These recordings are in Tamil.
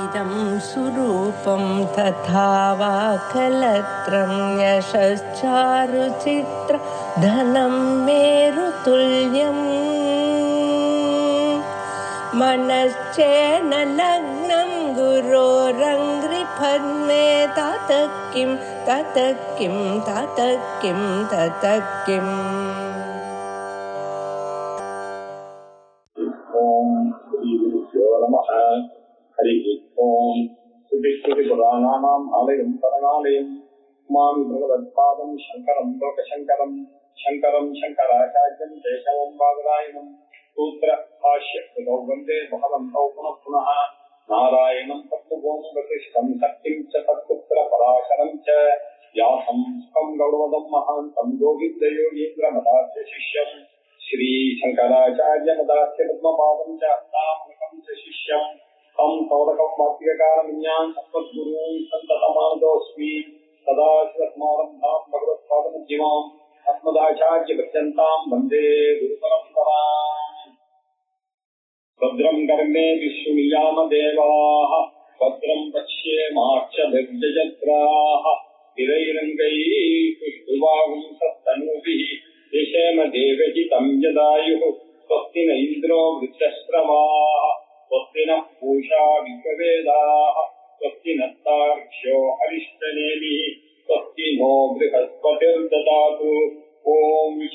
इदं सुरूपं तथा वा कलत्रं यशश्चारुचित्र धनं मेरुतुल्यम् मनश्चेन लग्नं गुरोरङ्घ्रिपद्मे ततः किं ततः किं ततः किं ततः किम्। हरिः ओं श्रुतिपुराणानाम् आलयं शरणालयं मामि भगवत्पादं शङ्करं लोकशङ्करं शङ्करं शङ्कराचार्यं केशवं बादरायणं सूत्रभाष्यकृतौ वन्दे भगवन्तौ पुनः पुनः नारायणं तत्त्वभूमिवसिष्ठं शक्तिं च तत्पुत्रपराशरं च व्यासं सुखं गौरवदं महान्तं योगीन्द्रयोगीन्द्रमदास्य शिष्यं श्रीशङ्कराचार्यमदास्य पद्मपादं च हस्तामृतं च शिष्यं तं सौरकं वाक्यकारमिन्यां सत्त्वगुरून् सन्ततमानतोऽस्मि सदा शिवस्मारम्भां भगवत्पादमध्यमाम् अस्मदाचार्यपर्यन्तां वन्दे गुरुपरम्पराम्। भद्रं कर्णेभिः शृणुयाम देवाः भद्रं पश्येमाक्षभिर्यजत्राः स्थिरैरङ्गैः पुष्पवागुंसस्तनूभिः यशेम देवहितं यदायुः स्वस्ति न इन्द्रो वृक्षश्रवाः स्वस्ति नः पूषा विश्ववेदाः स्वस्ति नस्तार्क्ष्यो अरिष्टनेमिः स्वस्ति नो बृहस्पतिर्ददातु। ॐ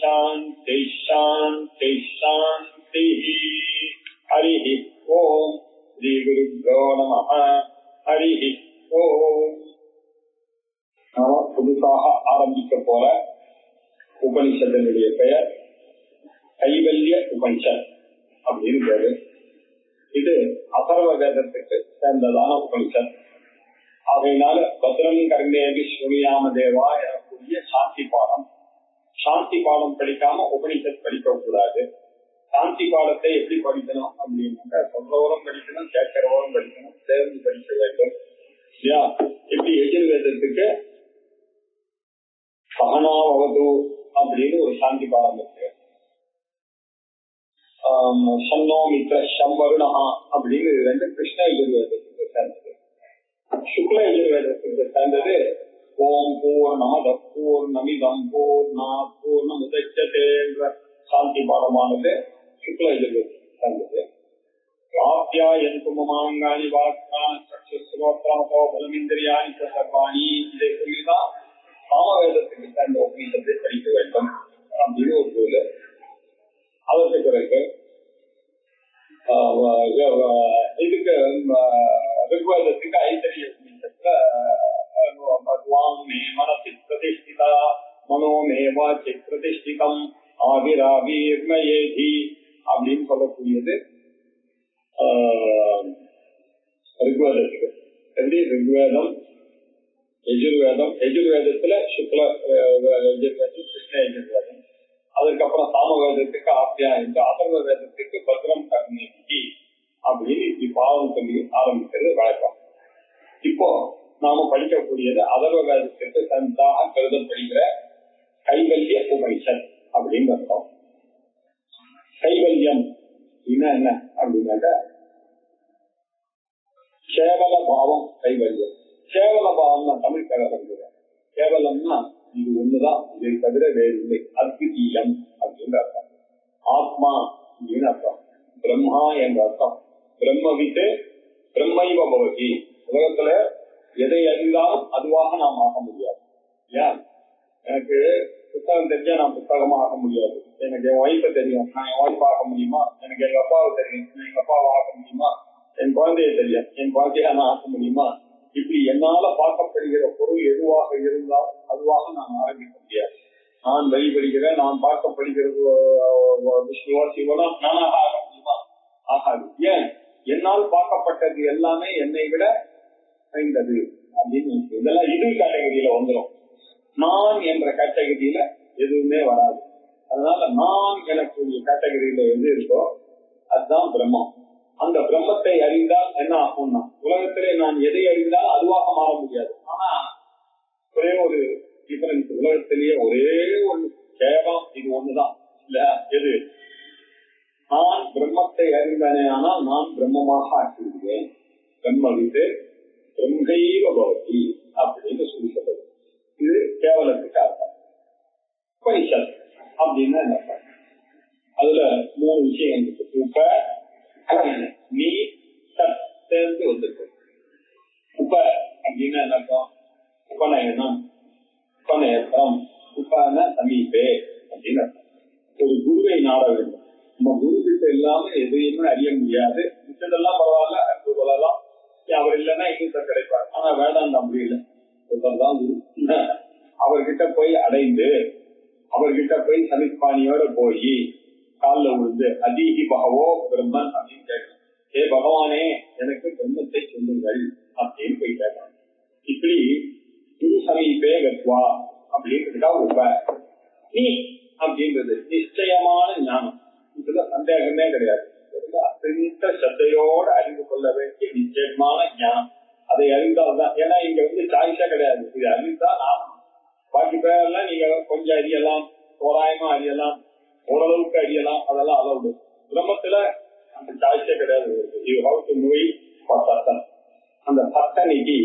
शान्तिः शान्तिः शान्तिः। हरिः ॐ श्रीगुरुभ्यो नमः। हरिः ॐ। நாம புதுசாக ஆரம்பிக்க போற உபனிஷத்தினுடைய பெயர் கைவல்ய உபனிஷத் அப்படின்னு பேரு. இது அதர்வ வேதத்துக்கு சேர்ந்ததான உபனிஷத். ஆகையினால பத்ரம் கர்ணேபி ஸ்ருணியாம தேவா எனக்கூடிய சாந்தி பாடம். சாந்தி பாடம் படிக்காம உபனிஷத் படிக்க கூடாது. சாந்தி பாடத்தை எப்படி படிக்கணும் அப்படின்னாக்க சொல்றவரும் படிக்கணும், கேட்கிறவரும் படிக்கணும், சேர்ந்து படிக்க வேண்டும். இப்படி எஜுர்வேதத்துக்கு சகனாவது அப்படின்னு ஒரு சாந்தி பாடம் இருக்கு. சன்னோ மித்ர சம்பருணா அப்படின்னு ரெண்டு கிருஷ்ண எஜுர்வேதத்துக்கு சேர்ந்தது. சுக்ல எஜுர்வேதத்துக்கு சேர்ந்தது ஓம் பூர்ணமத பூர்ணமிதம் பூர்ணாத் பூர்ணமுதச்யதே என்ற சாந்தி பாடமானது சுக்ல எஜுர்வேதத்துக்கு சேர்ந்தது. ஆப்யாயந்து மமாங்கானி வாக்கான் சக்ஷுஸ்ரோத்ரமதோ பலமிந்திரியாணி சர்வாணி இதை சொல்லிதான் சாமவேதத்துக்கு சேர்ந்த உபநிஷத்தை படிக்க வேண்டும் அப்படின்னு ஒரு ரூல். அதற்கு பிறகு இதுக்கு ரிக்வேதத்துக்கு ஐத்தரிய உபநிஷத்துல மனசி பிரதிஷ்டிதா மனோமேவா பிரதிஷ்டிதம் ஆவிராவிர்மயேதி அப்படின்னு சொல்லக்கூடியது ரிக்வேதத்துக்கு. எப்படி ரிக்வேதம் யஜுர்வேதம், யஜுர்வேதத்துல சுக்ல யஜுர்வேதம், கிருஷ்ண யஜுர்வேதம். அதுக்கப்புறம் சாமவேதத்துக்கு ஆப்யாயந்து, அதர்வ வேதத்துக்கு பத்ரம் கர்ணேபி அப்படின்னு இப்படி பாவம் சொல்லி ஆரம்பிக்கிறது வழக்கம். இப்போ நாம படிக்கக்கூடியது அதர்வ வேதத்துக்கு தந்தாக கருதப்படுகிற கைவல்ய உபனிஷத் அப்படின்னு அர்த்தம். கைவல்யம் என்ன அப்படின்னாக்க கேவல பாவம். கைவல்யம் கேவல பாவம் தான் தமிழ் கலந்துற. கேவலம்னா இது ஒண்ணுதான், இதை தவிர வேறு இல்லை. அத்விதீயம் அப்படின்னு அர்த்தம். ஆத்மா அப்படின்னு அர்த்தம். பிரம்மா என்ற அர்த்தம். பிரம்மவித்து பிரம்மைவ பவதி. உலகத்துல எதை அறிந்தாலும் அதுவாக நாம் ஆக முடியாது. ஏன்? எனக்கு புத்தகம் தெரிஞ்சா நான் புத்தகமா ஆக முடியாது. எனக்கு என் ஒய்ஃபை தெரியும், நான் என் ஒய்ஃப் ஆக முடியுமா? எனக்கு எங்க அப்பாவை தெரியும், நான் எங்க அப்பாவை ஆக முடியுமா? என் குழந்தைய தெரியும், என் குழந்தைய நான் ஆக முடியுமா? இப்படி என்னால பார்க்கப்படுகிற பொருள் எதுவாக இருந்தால் அதுவாக நான் ஆரம்பிக்க முடியாது. நான் வழிபடுகிறேன், நான் பார்க்கப்படுகிறது விஷ்ணுவோ சிவனோ நானாக ஆக முடியுமா? ஆகாது. ஏன்? என்னால் பார்க்கப்பட்டது எல்லாமே என்னை விட ஐந்தது அப்படின்னு. இதெல்லாம் இது கேட்டகரியில வந்துடும். நான் என்ற கேட்டகரியில எதுவுமே வராது. அதனால நான் எனக்குரிய கேட்டகரியில எது இருக்கோ அதுதான் பிரம்மம். அந்த பிரம்மத்தை அறிந்தால் என்ன ஆகும்னா, உலகத்திலே நான் எதை அறிந்தால் அதுவாக மாற முடியாது. ஆனா ஒரே ஒரு டிஃபரன்ஸ், உலகத்திலேயே ஒரே ஒரு கேவலம் இது ஒண்ணுதான் இல்ல. எது? நான் பிரம்மத்தை அறிந்தனே ஆனால் நான் பிரம்மமாக ஆக்கிவிடுவேன். பிரம்மவித்து பிரம்மைவ பவதி அப்படின்னு சொல்லி சொல்றது. இது கேவலத்துக்கு அர்த்தம். உபனிஷத் அப்படின்னா என்ன? அதுல 3 விஷயம் இருக்கு. உப நீ சத் சேர்ந்து வந்திருக்கு. உப அப்படின்னா என்ன அர்த்தம்? உபநயனம், உபநயத்திரம், உபன சமீபே அப்படின்னு அர்த்தம். ஒரு குருவை நாட வேண்டும். நம்ம குரு கிட்ட இல்லாம எதையுமே அறிய முடியாது. மிச்சதெல்லாம் பரவாயில்ல, அறிந்து கொள்ளலாம். அவர் இல்லைன்னா இன்னும் கிடைப்பார். ஆனா வேண்டாம் அப்படி இல்லை. ஒருத்தர்தான் குரு. அவர்கிட்ட போய் அடைந்து அவர்கிட்ட போய் சமிப்பாணியோட போய் காலில் விழுந்து அதிகி பகவோ பிரம்மன் அப்படின்னு கேட்கணும். ஏ பகவானே, எனக்கு பிரம்மத்தை சொல்லுங்கள் அப்படின்னு போய் கேட்கணும். இப்படி குரு சமீபே கத்வா அப்படின்றதுக்கா உப. நீ அப்படின்றது நிச்சயமான ஞானம். இதுல சந்தேகமே கிடையாது. அத்தியந்த சத்தையோடு அறிந்து கொள்ள வேண்டிய நிச்சயமான ஞானம். அதை அறிந்தால்தான். ஏன்னா இங்க சாய்ஸா கிடையாது. இது அறிந்தால் ஆகணும். பாக்கி பேரெல்லாம் நீங்க கொஞ்சம் அறியலாம், தோராயமா அறியலாம், ஓரளவுக்கு அறியலாம், அதெல்லாம் அலவுடு. பிரம்மத்துல அந்த சாய்ஸே கிடையாது. அந்த பத்தனைக்கு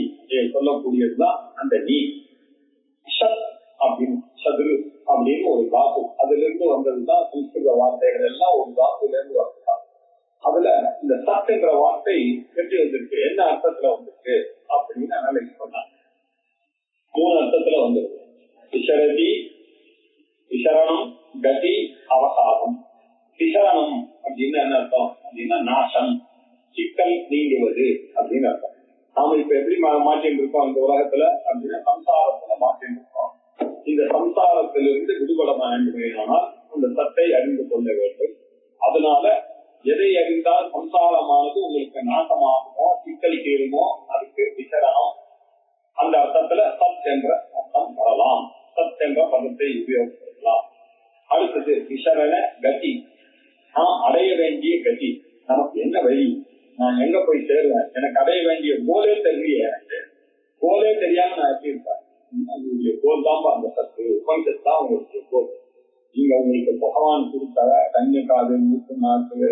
சொல்லக்கூடியதுதான் அந்த நீ. சத் அப்படின்னு சதுரு அப்படின்னு ஒரு தாத்து. அதுல இருந்து வந்ததுதான் சம்ஸ்கிருத வார்த்தைகள் எல்லாம் ஒரு தாத்துல இருந்து வரலாம். அதுல இந்த சத் என்ற வார்த்தை எப்படி வந்திருக்கு, என்ன அர்த்தத்துல வந்திருக்கு அப்படின்னு அனலைஸ் பண்ணாங்க. 3 அர்த்தத்துல வந்திருக்கு. விசரதி, விசரணம், கதி, அவசாதம். விசரணம் அப்படின்னு என்ன அர்த்தம் அப்படின்னா நாசம், சிக்கல் நீங்குவது அப்படின்னு அர்த்தம். நாம இப்ப எப்படி மாற்றிட்டு இருக்கோம் இந்த உலகத்துல அப்படின்னா சம்சாரத்துல மாற்றிட்டு இருக்கோம். இந்த சம்சாரத்திலிருந்து விடுபட வேண்டுமானால் அந்த சத்தை அறிந்து கொள்ள வேண்டும். அதனால எதை அறிந்தால் சம்சாரமானது உங்களுக்கு நாசமாகுமோ, சிக்கல் தீருமோ, அதுக்கு விசரணம். அந்த அர்த்தத்துல சத் என்ற அர்த்தம் வரலாம். சத் என்ற பதத்தை உபயோகப்படுத்தலாம். அடுத்தது விசரண கதி. நான் அடைய வேண்டிய கதி. நமக்கு என்ன வழி, நான் எங்க போய் சேருவேன், எனக்கு அடைய வேண்டிய கோலே தெரியல. எனக்கு கோலே தெரியாம நான் எப்படி இருப்பேன்? உங்களுடைய கோல் தான் அந்த சத்து. உபனிஷத் தான் உங்களுடைய கோல். நீங்க உங்களுக்கு பகவான் கொடுத்த கண்ணு, காது, மூக்கு, நாக்கு,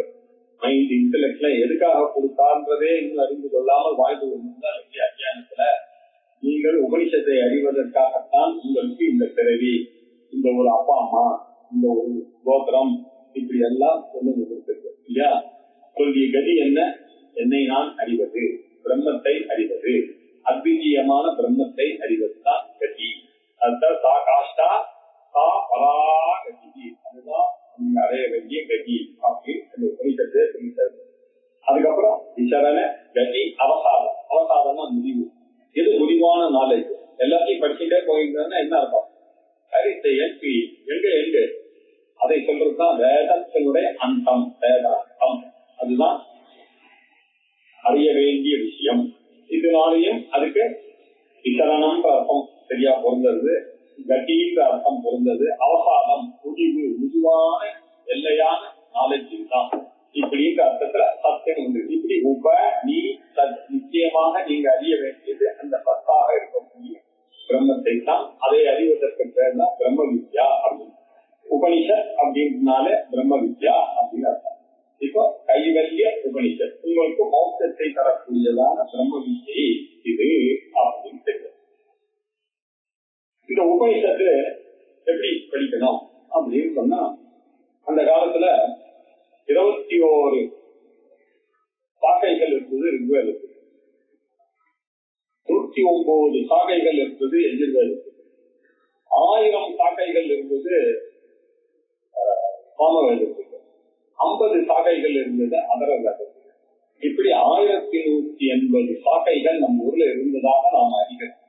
மைண்ட், இன்டெலெக்ட்ல எதுக்காக கொடுத்தான்றதே இன்னும் அறிந்து கொள்ளாமல் வாழ்ந்து கொண்டிருந்தால் அத்தியானத்துல நீங்கள் உபனிஷத்தை அறிவதற்காகத்தான் உங்களுக்கு இந்த பிறவி, இந்த ஒரு அப்பா அம்மா, இந்த ஒரு கோத்திரம், இப்படி எல்லாம் கொண்டு கொடுத்திருக்கு இல்லையா? உங்களுடைய கதி என்ன? என்னை நான் அறிவது, பிரம்மத்தை அறிவது, அத்விதீயமான பிரம்மத்தை அறிவதுதான் கதி. அதுதான் சா காஷ்டா சா பராகதி. அதுதான் நீங்க அடைய வேண்டிய கதி அப்படின்னு உபனிஷத்தை சொல்லித்தருது. அதுக்கப்புறம் விசரண கதி அவசாதம். அவசாதம்னா முடிவு. எது முடிவான நாலேஜ்? எல்லாத்தையும் படிச்சுட்டே போயிருந்தா என்ன அர்த்தம்? எங்க அதை சொல்றதுதான் வேதத்தினுடைய அந்தம், வேதாந்தம். அதுதான் அறிய வேண்டிய விஷயம். இதனாலையும் அதுக்கு விசரணம்ன்ற அர்த்தம் சரியா பொருந்தது, கதின்ற அர்த்தம் பொருந்தது. அவசாதம் முடிவு, முடிவான எல்லையான நாலேஜ் தான். இப்படின்ற அர்த்தத்துல சத்தியம் உண்டு. இப்படி உப நீ சத், நிச்சயமாக நீங்க அறிய வேண்டியது அந்த சத்தாக இருக்கக்கூடிய பிரம்மத்தை தான். அதை அறிவதற்கு பேர் தான் பிரம்ம வித்யா அப்படின்னு. உபனிஷத் அப்படின்றதுனால பிரம்ம வித்யா அப்படின்னு அர்த்தம். இப்போ கைவல்ய உபனிஷத், உங்களுக்கு மோட்சத்தை தரக்கூடியதான பிரம்ம வித்யை இது அப்படின்னு தெரியும். இந்த உபனிஷத்து எப்படி படிக்கணும் அப்படின்னு சொன்னா, அந்த காலத்துல 21 சாக்கைகள் இருந்தது ரிக்வேதத்துக்கு, 109 சாக்கைகள் இருந்தது எஜுர்வேதத்துக்கு, 1000 சாக்கைகள் இருந்தது சாமவேதத்துக்கு, 50 சாக்கைகள் இருந்தது அதர வேதத்துக்கு. இப்படி 1180 சாக்கைகள் நம்ம ஊர்ல இருந்ததாக நாம் அறிகிறோம்.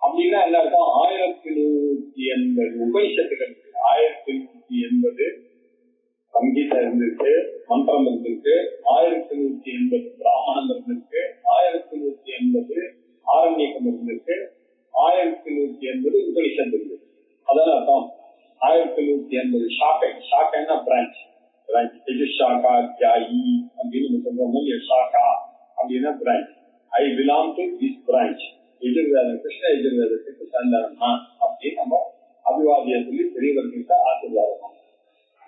அப்படின்னா என்ன அர்த்தம்? 1180 உபனிஷத்துகள், 1180 சங்கீதம் இருந்திருக்கு, மந்திரம் இருந்திருக்கு, 1180 பிராமணம் இருந்திருக்கு, 1180 ஆரண்யகம் இருந்திருக்கு, 1180 உபனிஷத்து இருக்கு. அதான் அர்த்தம் 1180 ஷாக்கை. ஷாக்கைன்னா பிரான்ச். ஷாக்கா தியாயி அப்படின்னு சொல்றோம். ஷாக்கா அப்படின்னா branch. I belong to this branch. Yajurveda, Krishna எஜுர்வேதத்துக்கு சேர்ந்தவன் அப்படின்னு நம்ம அபிவாதிய சொல்லி பெரியவர்கிட்ட ஆசீர்வாதம்.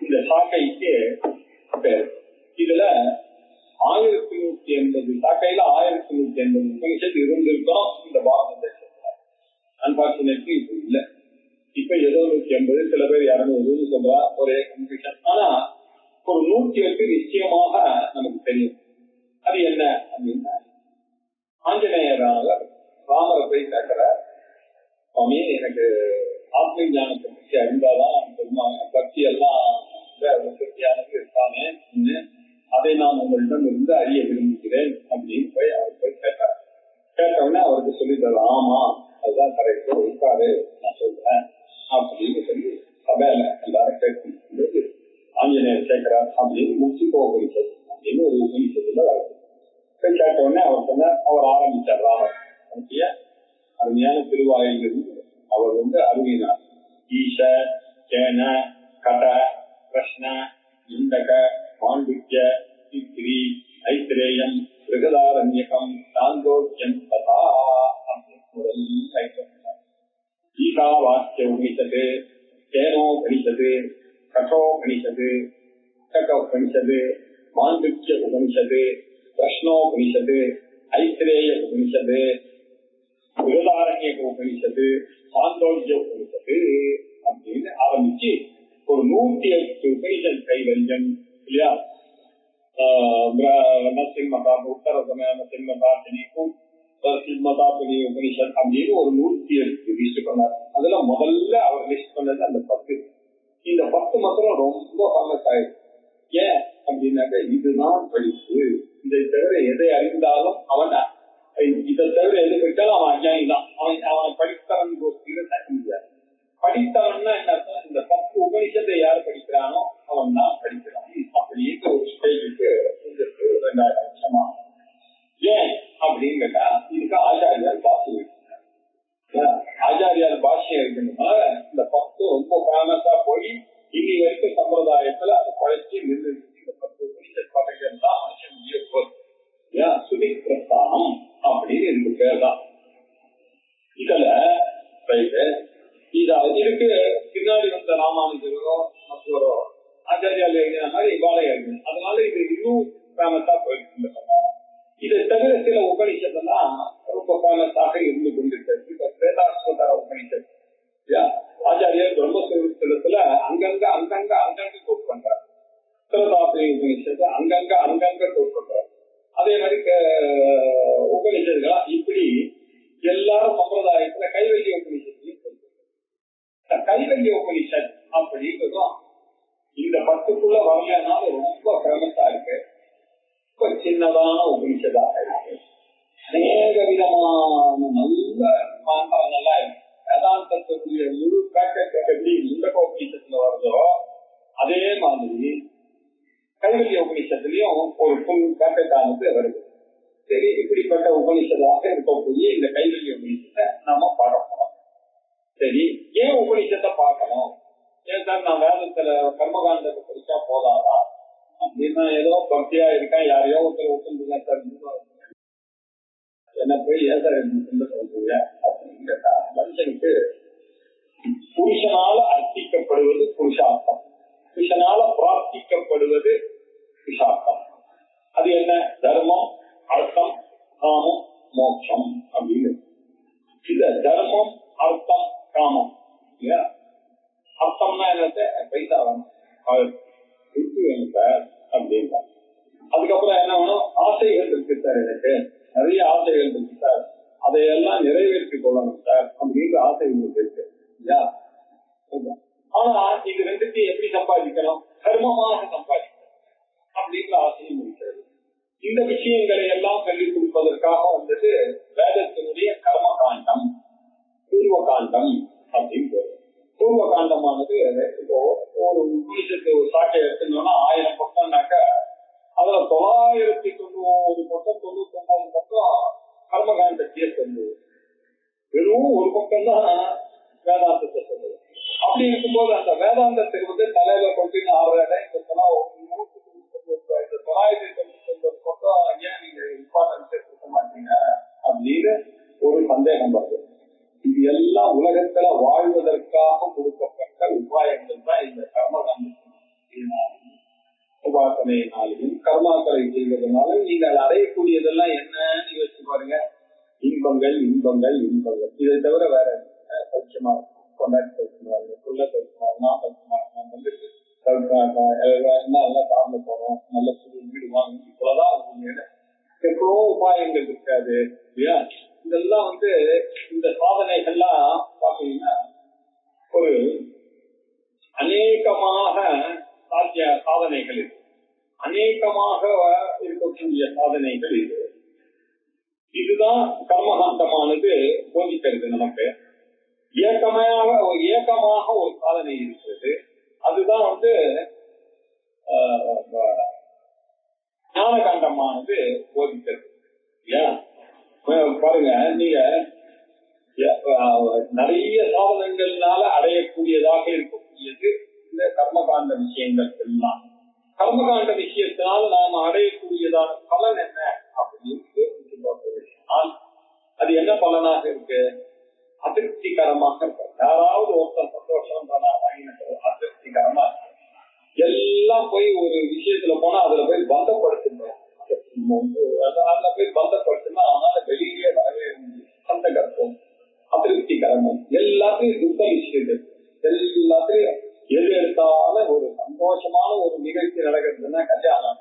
இந்த சாக்கைக்கு பேர். இதுல 1180 1180 சாக்கையில 1180 உபனிஷத்து இருந்திருக்கோம் இந்த பாரத தேசத்துல. அன்பார்ச்சுனேட்லி இப்ப இல்ல. இப்ப ஏதோ 180, சில பேர் 200 சொல்றா, ஒரே கன்ஃபியூஷன். ஆனா ஒரு 108 நிச்சயமாக நமக்கு தெரியும். அது என்ன அப்படின்னா, ஆஞ்சநேயராக ராமரை போய் கேட்கிறார், சுவாமி எனக்கு ஆத்ம ஞானத்தை பற்றி அறிந்தாதான் பக்தி எல்லாம் உற்பத்தியானது இருக்கானே, அதை நான் உங்களிடம் இருந்து அறிய விரும்புகிறேன் அப்படின்னு போய் அவர் போய் கேட்டார். கேட்டவுடனே அவருக்கு சொல்லிட்டாரு, ஆமா அதுதான் கரெக்ட், இருக்காரு நான் சொல்றேன் அப்படின்னு சொல்லி சபையில எல்லாரும் கேட்கும்போது ஆஞ்சநேயர் கேட்கிறார் அப்படின்னு முக்கிய அப்படின்னு ஒரு உபனிஷத்துல வருது. கேட்ட உடனே அவர் சொன்னார், அவர் ஆரம்பிச்சார் ராமர் பற்றிய அருமையான திருவாயிலிருந்து அவர் அருவினார். ஈஷ கேன கட கிருஷ்ண இந்தக மாண்டித்ய சித்திரி ஐத்திரேயம் பிருகதாரண்யகம் சாந்தோக்கியம் ததா ஈகா வாக்கிய உபனிஷது கேனோ கணிஷது கட்டோ கணிஷது உபனிஷது மாண்டித்ய உபனிஷது கிருஷ்ணோபனிஷது ஐத்திரேய உபனிஷது பிருகதாரண்ய உபனிஷது சாந்தோக்கிய உபனிஷது அப்படின்னு ஆரம்பிச்சு ஒரு 108 உபனிஷத் கைவல்யம் இல்லையா. நரசிம்மதாபி உபனிஷத் அப்படின்னு ஒரு 108 லிஸ்ட் பண்ணார். அதுல முதல்ல அவர் லிஸ்ட் பண்ணது அந்த 10. இந்த 10 மாத்திரம் ரொம்ப ஃபேமஸ் ஆயிடுச்சு. ஏன் அப்படின்னாக்க இதுதான் படிப்பு, இதை தவிர எதை அறிந்தாலும் அவன் இதை தவிர எது படித்தாலும் அவன் அஞ்ஞானி தான். அவன் படித்தவன் கோஷ்டியில தக்க முடியாது. படித்தவன்னா என்ன, இந்த 10 உபனிஷத்தை யார் படிக்கிறானோ அவன் தான் படிக்கிறான். அப்படின்னு ஒரு ஸ்டேஜுக்கு 2000 வருஷமா. ஏன் அப்படின்னு கேட்டா, இதுக்கு ஆச்சாரியார் பாஷ்யம் இருக்கிறார். ஆச்சாரியார் பாஷ்யம் இருக்கிறதுனால இந்த 10 ரொம்ப ஃபேமஸா போய் இன்னி வரைக்கும் சம்பிரதாயத்துல அதை குறைச்சி நின்று இந்த 10 உபனிஷத் பதவிகள் தான் மனுஷன் முடிய சுதி பிரஸ்தானம் அப்படின்னு இதுக்கு பேர் தான். இதுல இதுக்கு பின்னாடி வந்த ராமானுஜரோ மற்றவரோ ஆச்சாரியால் எழுதின மாதிரி இவாளை எழுதின, அதனால இது இன்னும் ஃபேமஸா போயிருக்கு. இதை தவிர சில உபனிஷத்தெல்லாம் ரொம்ப ஃபேமஸாக இருந்து கொண்டிருக்கிறது. இப்ப வேதாஸ்வதர உபனிஷத் ஆச்சாரியார் பிரம்மசூத்திரத்துல அங்கங்க கோட் பண்றார். திரதாபி உபனிஷத்து அங்கங்க கோட் பண்றார். அதே மாதிரி உபனிஷத்துகளா இப்படி எல்லாரும் சம்பிரதாயத்துல கைவல்ய உபனிஷத்துலையும் கைவல்ய உபனிஷத் அப்படின்றதும் இந்த 10க்குள்ள வரலனாலும் ரொம்ப ஃபேமஸா இருக்கு. ரொம்ப சின்னதான உபனிஷதாக இருக்கு. அநேக விதமான நல்ல நல்லா இருக்கு. வேதாந்தத்துடைய முழு பேக்கெட் எப்படி உபனிஷத்துல வருதோ அதே மாதிரி கைவல்ய உபனிஷத்துலயும் ஒரு ஃபுல் பேக்கெட் ஆனது வருது. சரி, இப்படிப்பட்ட உபனிஷத்தாக இருக்கக்கூடிய இந்த கைவல்ய உபனிஷத்தை நாம பார்க்கணும். சரி, ஏன் உபனிஷத்தை பார்க்கணும்? ஏன் சார் நான் வேதத்துல கர்மகாண்டத்தை படிச்சா போதாதா அப்படின்னா, ஏதோ பக்தியா இருக்கேன் யாரையோ ஒருத்தர் என்ன போய் ஏன் சார் சொல்றீங்க அப்படின்னு கேட்டா, மனுஷனுக்கு புருஷனால அர்ப்பிக்கப்படுவது புருஷார்த்தம், புருஷனால பிரார்த்திக்கப்படுவது புருஷார்த்தம். அது என்ன? தர்மம், அர்த்தம், காமம், மோட்சம் அப்படின்னு. இந்த தர்மம், அர்த்தம், காமம் இல்லையா? அர்த்தம்னா என்னது? பைசா வேணும், வேணும் சார் அப்படின்னா. அதுக்கப்புறம் என்ன வேணும்? ஆசைகள் இருக்கு சார், எனக்கு நிறைய ஆசைகள் இருக்கு சார், அதையெல்லாம் நிறைவேற்றிக் கொள்ளணும் சார் அப்படின்ற ஆசைகள் இருக்கு இல்லையா? ஆனா இது ரெண்டுத்தையும் எப்படி சம்பாதிக்கணும்? கர்மமாக சம்பாதிக்கணும் அப்படின்ற ஆசையும் இருக்கிறது. இந்த விஷயங்களை எல்லாம் சொல்லிக் கொடுப்பதற்காக வேதத்தினுடைய கர்ம காண்டம், பூர்வ காண்டம் அப்படின்னு. பூர்வ காண்டமானது இப்போ ஒரு உபனிஷத்து ஒரு சாட்சியை எடுத்துனோம்னா 1000 பக்கம்னாக்க அதுல 990 பக்கம் 99 பக்கம் கர்மகாண்டத்தையே சொல்லுது. வெறும் ஒரு பக்கம் தான் வேதாந்தத்தை சொல்லுது. அப்படி இருக்கும்போது அந்த வேதாந்தத்தை தலையில கொண்டு ஆடுறத இந்த 999 பக்கம் ஏன் நீங்க இம்பார்ட்டன்ஸ் கொடுக்க மாட்டீங்க அப்படின்னு ஒரு சந்தேகம் வருது. இது எல்லாம் உலகத்துல வாழ்வதற்காக கொடுக்கப்பட்ட உபாயங்கள் தான் இந்த கர்மகாண்டத்தினாலும் உபாசனையினாலையும் கர்மாக்களை செய்வதனால நீங்கள் அடையக்கூடிய இன்பங்கள் இன்பங்கள் இன்பங்கள் இதை தவிர வேற சௌக்கியமா இருக்கும், கொண்டாடி சௌக்கியமா இருக்கும், புள்ள சௌக்கியமா நான் சௌக்கியமா நான் வந்துட்டு நல்லா சார்ந்து போறோம், நல்ல புது வீடு வாங்கி இவ்வளவுதான் எவ்வளோ உபாயங்கள் இருக்காது இல்லையா. இதெல்லாம் இந்த சாதனைகள்லாம் பாத்தீங்கன்னா ஒரு அநேகமாக சாதனைகள் இது, அநேகமாக இருக்கக்கூடிய சாதனைகள் இது. இதுதான் கர்மகாண்டமானது போதிக்கிறது நமக்கு. ஏக்கமாக ஒரு சாதனை இருக்கிறது, அதுதான் ஞானகாண்டமானது போதிக்கிறது இல்லையா. பாருங்க, நீங்க நிறைய சாதனங்கள்னால அடையக்கூடியதாக இருக்கக்கூடியது இந்த கர்மகாண்ட விஷயங்கள் எல்லாம். கர்மகாண்ட விஷயத்தினால நாம அடையக்கூடியதான பலன் என்ன அப்படின்னு அது என்ன பலனாக இருக்கு? அதிருப்திகரமாக இருக்கு. யாராவது ஒருத்தர் சந்தோஷம் அதிருப்திகரமா இருக்கு. எல்லாம் போய் ஒரு விஷயத்துல போனா அதுல போய் பந்தப்படுத்தணும், அதுல போய் பந்தப்படுத்தினா அதனால வெளியே வரவே சந்தகத்துவம் அதிருப்திகரமும் எல்லாத்தையும் துக்கம் விஷயங்கள் எல்லாத்தையும் எது எடுத்தாலும் ஒரு சந்தோஷமான ஒரு நிகழ்ச்சி நடக்கிறதுன்னா கல்யாணம்.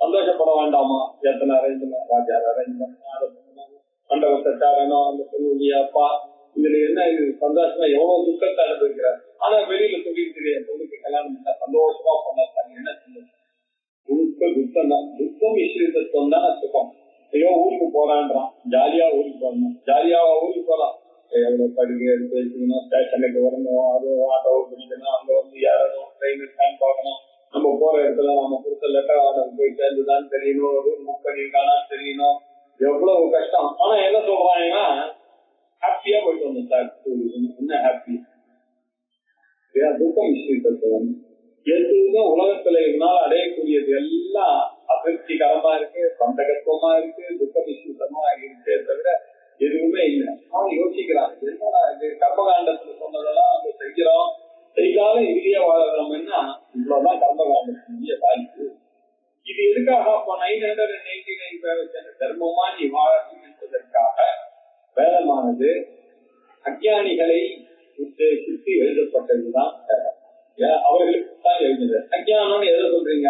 சந்தோஷப்பட வேண்டாமா? எத்தனை அரேஞ்ச்மெண்ட், ராஜார் அரேஞ்ச்மெண்ட், மண்டபத்தை சாரணும், அந்த பொண்ணுடைய அப்பா, இதுல என்ன இது சந்தோஷமா எவ்வளவு துக்கத்தை அனுபவிக்கிறார். ஆனா வெளியில சொல்லிட்டு தெரியாது, பொண்ணுக்கு கல்யாணம் பண்ணா சந்தோஷமா பண்ணாங்க. என்ன சந்தோஷம்? துக்கம் தான். துக்கம் விஷயத்துவம் தான் சுகம். ஐயோ ஊருக்கு போறான்றான், ஜாலியா ஊருக்கு போறணும், ஜாலியாவா ஊருக்கு போலாம், எவ்வளவு படுகை எடுத்து வச்சுக்கணும், ஸ்டேஷனுக்கு வரணும், அது ஆட்டோ பிடிக்கணும், அங்க ஏறணும், ட்ரெயின் இருக்கான்னு பார்க்கணும், நம்ம போற இடத்துல நம்ம கொடுத்த லெட்டர் ஆர்டர் போய் சேர்ந்துதான் தெரியணும், ரூம் புக் பண்ணிருக்கானான்னு தெரியணும், எவ்வளவு கஷ்டம். ஆனா என்ன சொல்றாங்கன்னா ஹாப்பியா போயிட்டு வந்தோம் சார். என்ன ஹாப்பி? துக்கம் விஷயத்துவம் எதுவுமே உலகத்துல இதனால அடையக்கூடியது எல்லாம் அதிருப்திகரமா இருக்கு, சந்தகத்துவமா இருக்கு, துக்க விஷயமா இருக்கே தவிர எதுவுமே இல்லை. அவன் யோசிக்கிறான், என்னடா இது கர்மகாண்டத்துல சொன்னதெல்லாம் நம்ம செய்கிறோம், செய்தாலும் இதுலயே வாழறோம்னா இவ்வளவுதான் கர்மகாண்டத்தினுடைய பாதிப்பு. இது எதுக்காக? அப்ப 999 தர்மமா நீ வாழணும் என்பதற்காக வேதமானது அஞ்ஞானிகளை உத்தேசித்து எழுதப்பட்டதுதான். அவர்களுக்கு தான் எழுதுது. அஞ்ஞானம் எதை சொல்றீங்க?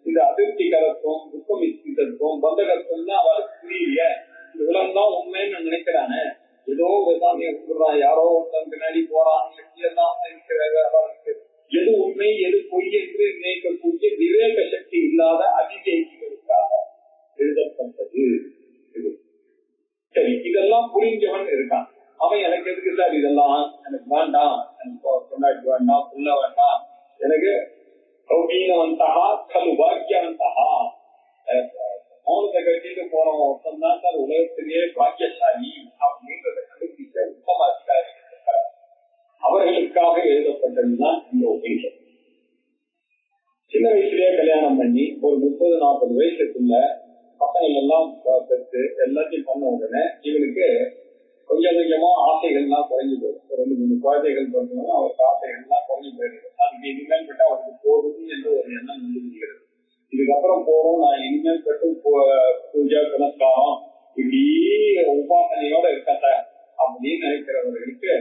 இந்த அதிருப்திகரத்துவம், துக்கமிஸ்திகத்துவம், பந்தகத்துவம் தான் அவருக்கு புரியலையே. இந்த உலகம் தான் உண்மைன்னு நினைக்கிறானே, ஏதோ சாமியை கூடுறான், யாரோ ஒருத்தன் பின்னாடி போறான், அவருக்கு எது உண்மை எது பொய் என்று நினைக்கக்கூடிய விவேக சக்தி இல்லாத அதிவேகிகளுக்காக எழுதப்பட்டது. சரி, இதெல்லாம் புரிஞ்சவன் இருக்கான். அவன் எனக்கு எதுக்கு சார் இதெல்லாம், எனக்கு வேண்டாம், எனக்கு கொண்டாடி வேண்டாம், புள்ள வேண்டாம், எனக்கு சௌமீனவந்தகா கலு பாக்கியவந்தகா, மௌனத்தை கட்டிட்டு போறவன் ஒருத்தன் தான் சார் உலகத்திலேயே பாக்கியசாலி அப்படின்றத கண்டுபிடிச்ச உத்தம அதிகாரி. அவர்களுக்காக எழுதப்பட்டதுதான் இந்த உபநிஷம். சின்ன வயசுலயே கல்யாணம் பண்ணி ஒரு 30-40 வயசுக்குள்ள பசங்கள் எல்லாம் பெற்று எல்லாத்தையும் பண்ண உடனே இவனுக்கு கொஞ்சம் கொஞ்சமா ஆசைகள்லாம் குறைஞ்சு போயிடும். 2-3 குழந்தைகள் பார்த்தோம்னா அவருக்கு ஆசைகள்லாம் குறைஞ்சு போயிடுது. அதுக்கு இனிமேல் பட்டு அவருக்கு போதும் என்று ஒரு எண்ணம் முடிகிறது. இதுக்கப்புறம் போறோம், நான் இனிமேல் பட்டு பூஜா புனஸ்காரம் இப்படி உபாசனையோட இருக்கட்ட அப்படின்னு நினைக்கிறவர்களுக்கு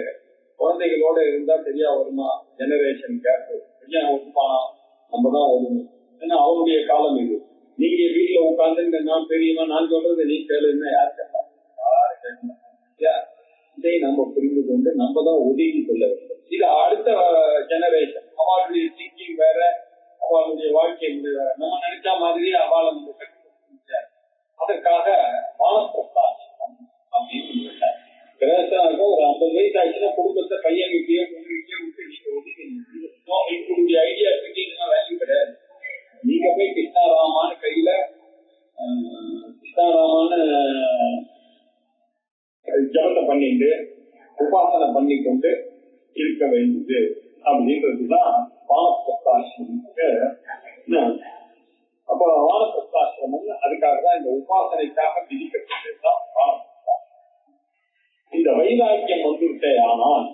குழந்தைகளோட இருந்தா சரியா வருமா? ஜெனரேஷன் கேப் கொஞ்சம் ஒத்துப்பானா, நம்ம தான் ஒதுங்க. ஏன்னா அவருடைய காலம் இது. நீங்க வீட்டுல உட்கார்ந்து நான் பெரியமா நான் சொல்றது நீ கேளுன்னா யார் கேட்பாங்க? யாரு கேட்கணும். இதை நம்ம புரிந்து கொண்டு நம்ம தான் ஒதுங்கி கொள்ள வேண்டும். இது அடுத்த ஜெனரேஷன். அவளுடைய திங்கிங் வேற, அவளுடைய வாழ்க்கை முறை வேற. நம்ம நினைச்ச மாதிரியே அவளை நம்ம கற்றுக்க. அதற்காக வானப்பிரஸ்தாசிரமம் அப்படின்னு கிரகஸ்தனாக ஒரு 50 வயசு ஆச்சுன்னா குடும்பத்தை பையன் வீட்டையே பொண்ணு வீட்டையே விட்டு நீங்க ஒதுக்கி இப்படி ஐடியா இருக்கீங்கன்னா வேல்யூ கிடையாது. நீங்க போய் கிருஷ்ணாராமான்னு கையில கிருஷ்ணாராமான்னு ஜபத்தை பண்ணிட்டு உபாசனை பண்ணி கொண்டு இருக்க வேண்டியது அப்படின்றதுதான் வானப்பிரஸ்தாசிரமத்துக்கு. அப்ப வானப்பிரஸ்தாசிரமம் அதுக்காக தான், இந்த உபாசனைக்காக விதிக்கப்பட்டதுதான் வானப்பிரஸ்தாசிரமம். இந்த வைராக்கியம் வந்துவிட்டே ஆனால்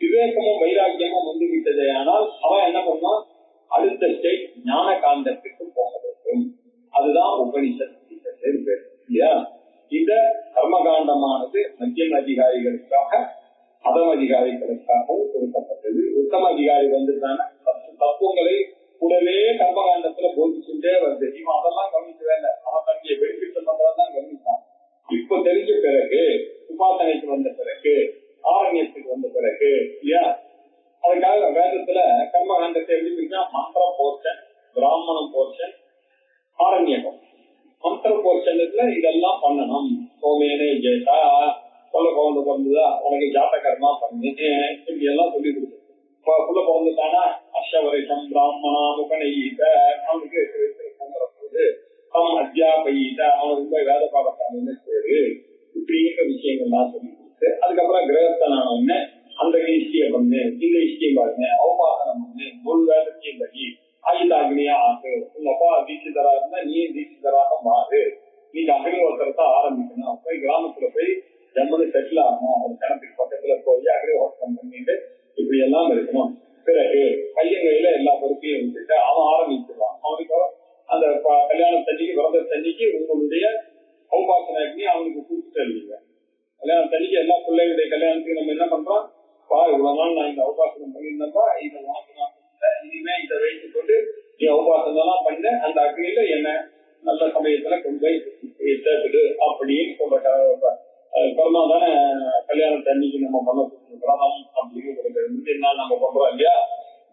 விவேகமும் வைராக்கியமும் வந்து விட்டதே ஆனால் அவன் என்ன பண்ணுவான்? அடுத்த ஸ்டேட் ஞான காண்டத்துக்கு போக வேண்டும். அதுதான் உபனிஷத் இல்லையா? இந்த ஆரண்யகம் மந்திர போர்ச்சனத்துல இதெல்லாம் பண்ணணும். சோமேனே ஜேதா, சொல்ல குழந்தை பிறந்ததா உனக்கு ஜாத கர்மா பண்ணு, இப்படி எல்லாம் சொல்லி கொடுத்து புள்ள பிறந்துட்டானா அஷ்டவரிஷம் பிராமணா முகனையிட்ட அவனுக்கு போது அவன் அத்தியாபயிட்ட அவனுக்கு போய் வேத பாடத்தானு பேரு, இப்படிங்கிற விஷயங்கள்லாம் சொல்லி கொடுத்து அதுக்கப்புறம் கிரகஸ்தனான உடனே அந்த இஷ்டியை பண்ணு, இந்த இஷ்டியம் பாருங்க, அவபாசனம் பண்ணு, முழு வேதத்தையும் படி, ஆயுதாகினியா ஆகு, உங்க அப்பா தீட்சிதரா இருந்தா நீ தீட்சிதராக மாறு, நீங்க அக்னிஹோத்திரத்தை ஆரம்பிக்கணும், போய் கிராமத்துல போய் ஜம்மனு செட்டில் ஆகணும், ஒரு கிணத்துக்கு பக்கத்துல போய் அக்னிஹோத்திரம் பண்ணிட்டு இப்படி எல்லாம் இருக்கணும். பிறகு பையன் கையில எல்லா பொறுப்பையும் விட்டுட்டு அவன் ஆரம்பிச்சிருவான். அவனுக்கு அந்த கல்யாணம் தண்ணிக்கு விரத தண்ணிக்கு உங்களுடைய அவபாசன அக்னி அவனுக்கு கூப்பிட்டு தருவீங்க. கல்யாணம் தண்ணிக்கு எல்லா பிள்ளைகளுடைய கல்யாணத்துக்கு நம்ம என்ன பண்றோம், பா இவ்வளவு நாள் நான் இந்த அவபாசனம் பண்ணியிருந்தப்பா, இதை இனிமே இதை வைத்துக் கொண்டு நீ அவபாசனம் எல்லாம் பண்ண அந்த அக்னியில என்ன நல்ல சமயத்துல கொண்டு போய் சேர்த்துடு அப்படின்னு சொல்ற கர்மா தானே கல்யாணம் தண்ணிக்கு நம்ம பண்ண விரதம் அப்படிங்கிறது. நம்ம பண்றோம் இல்லையா,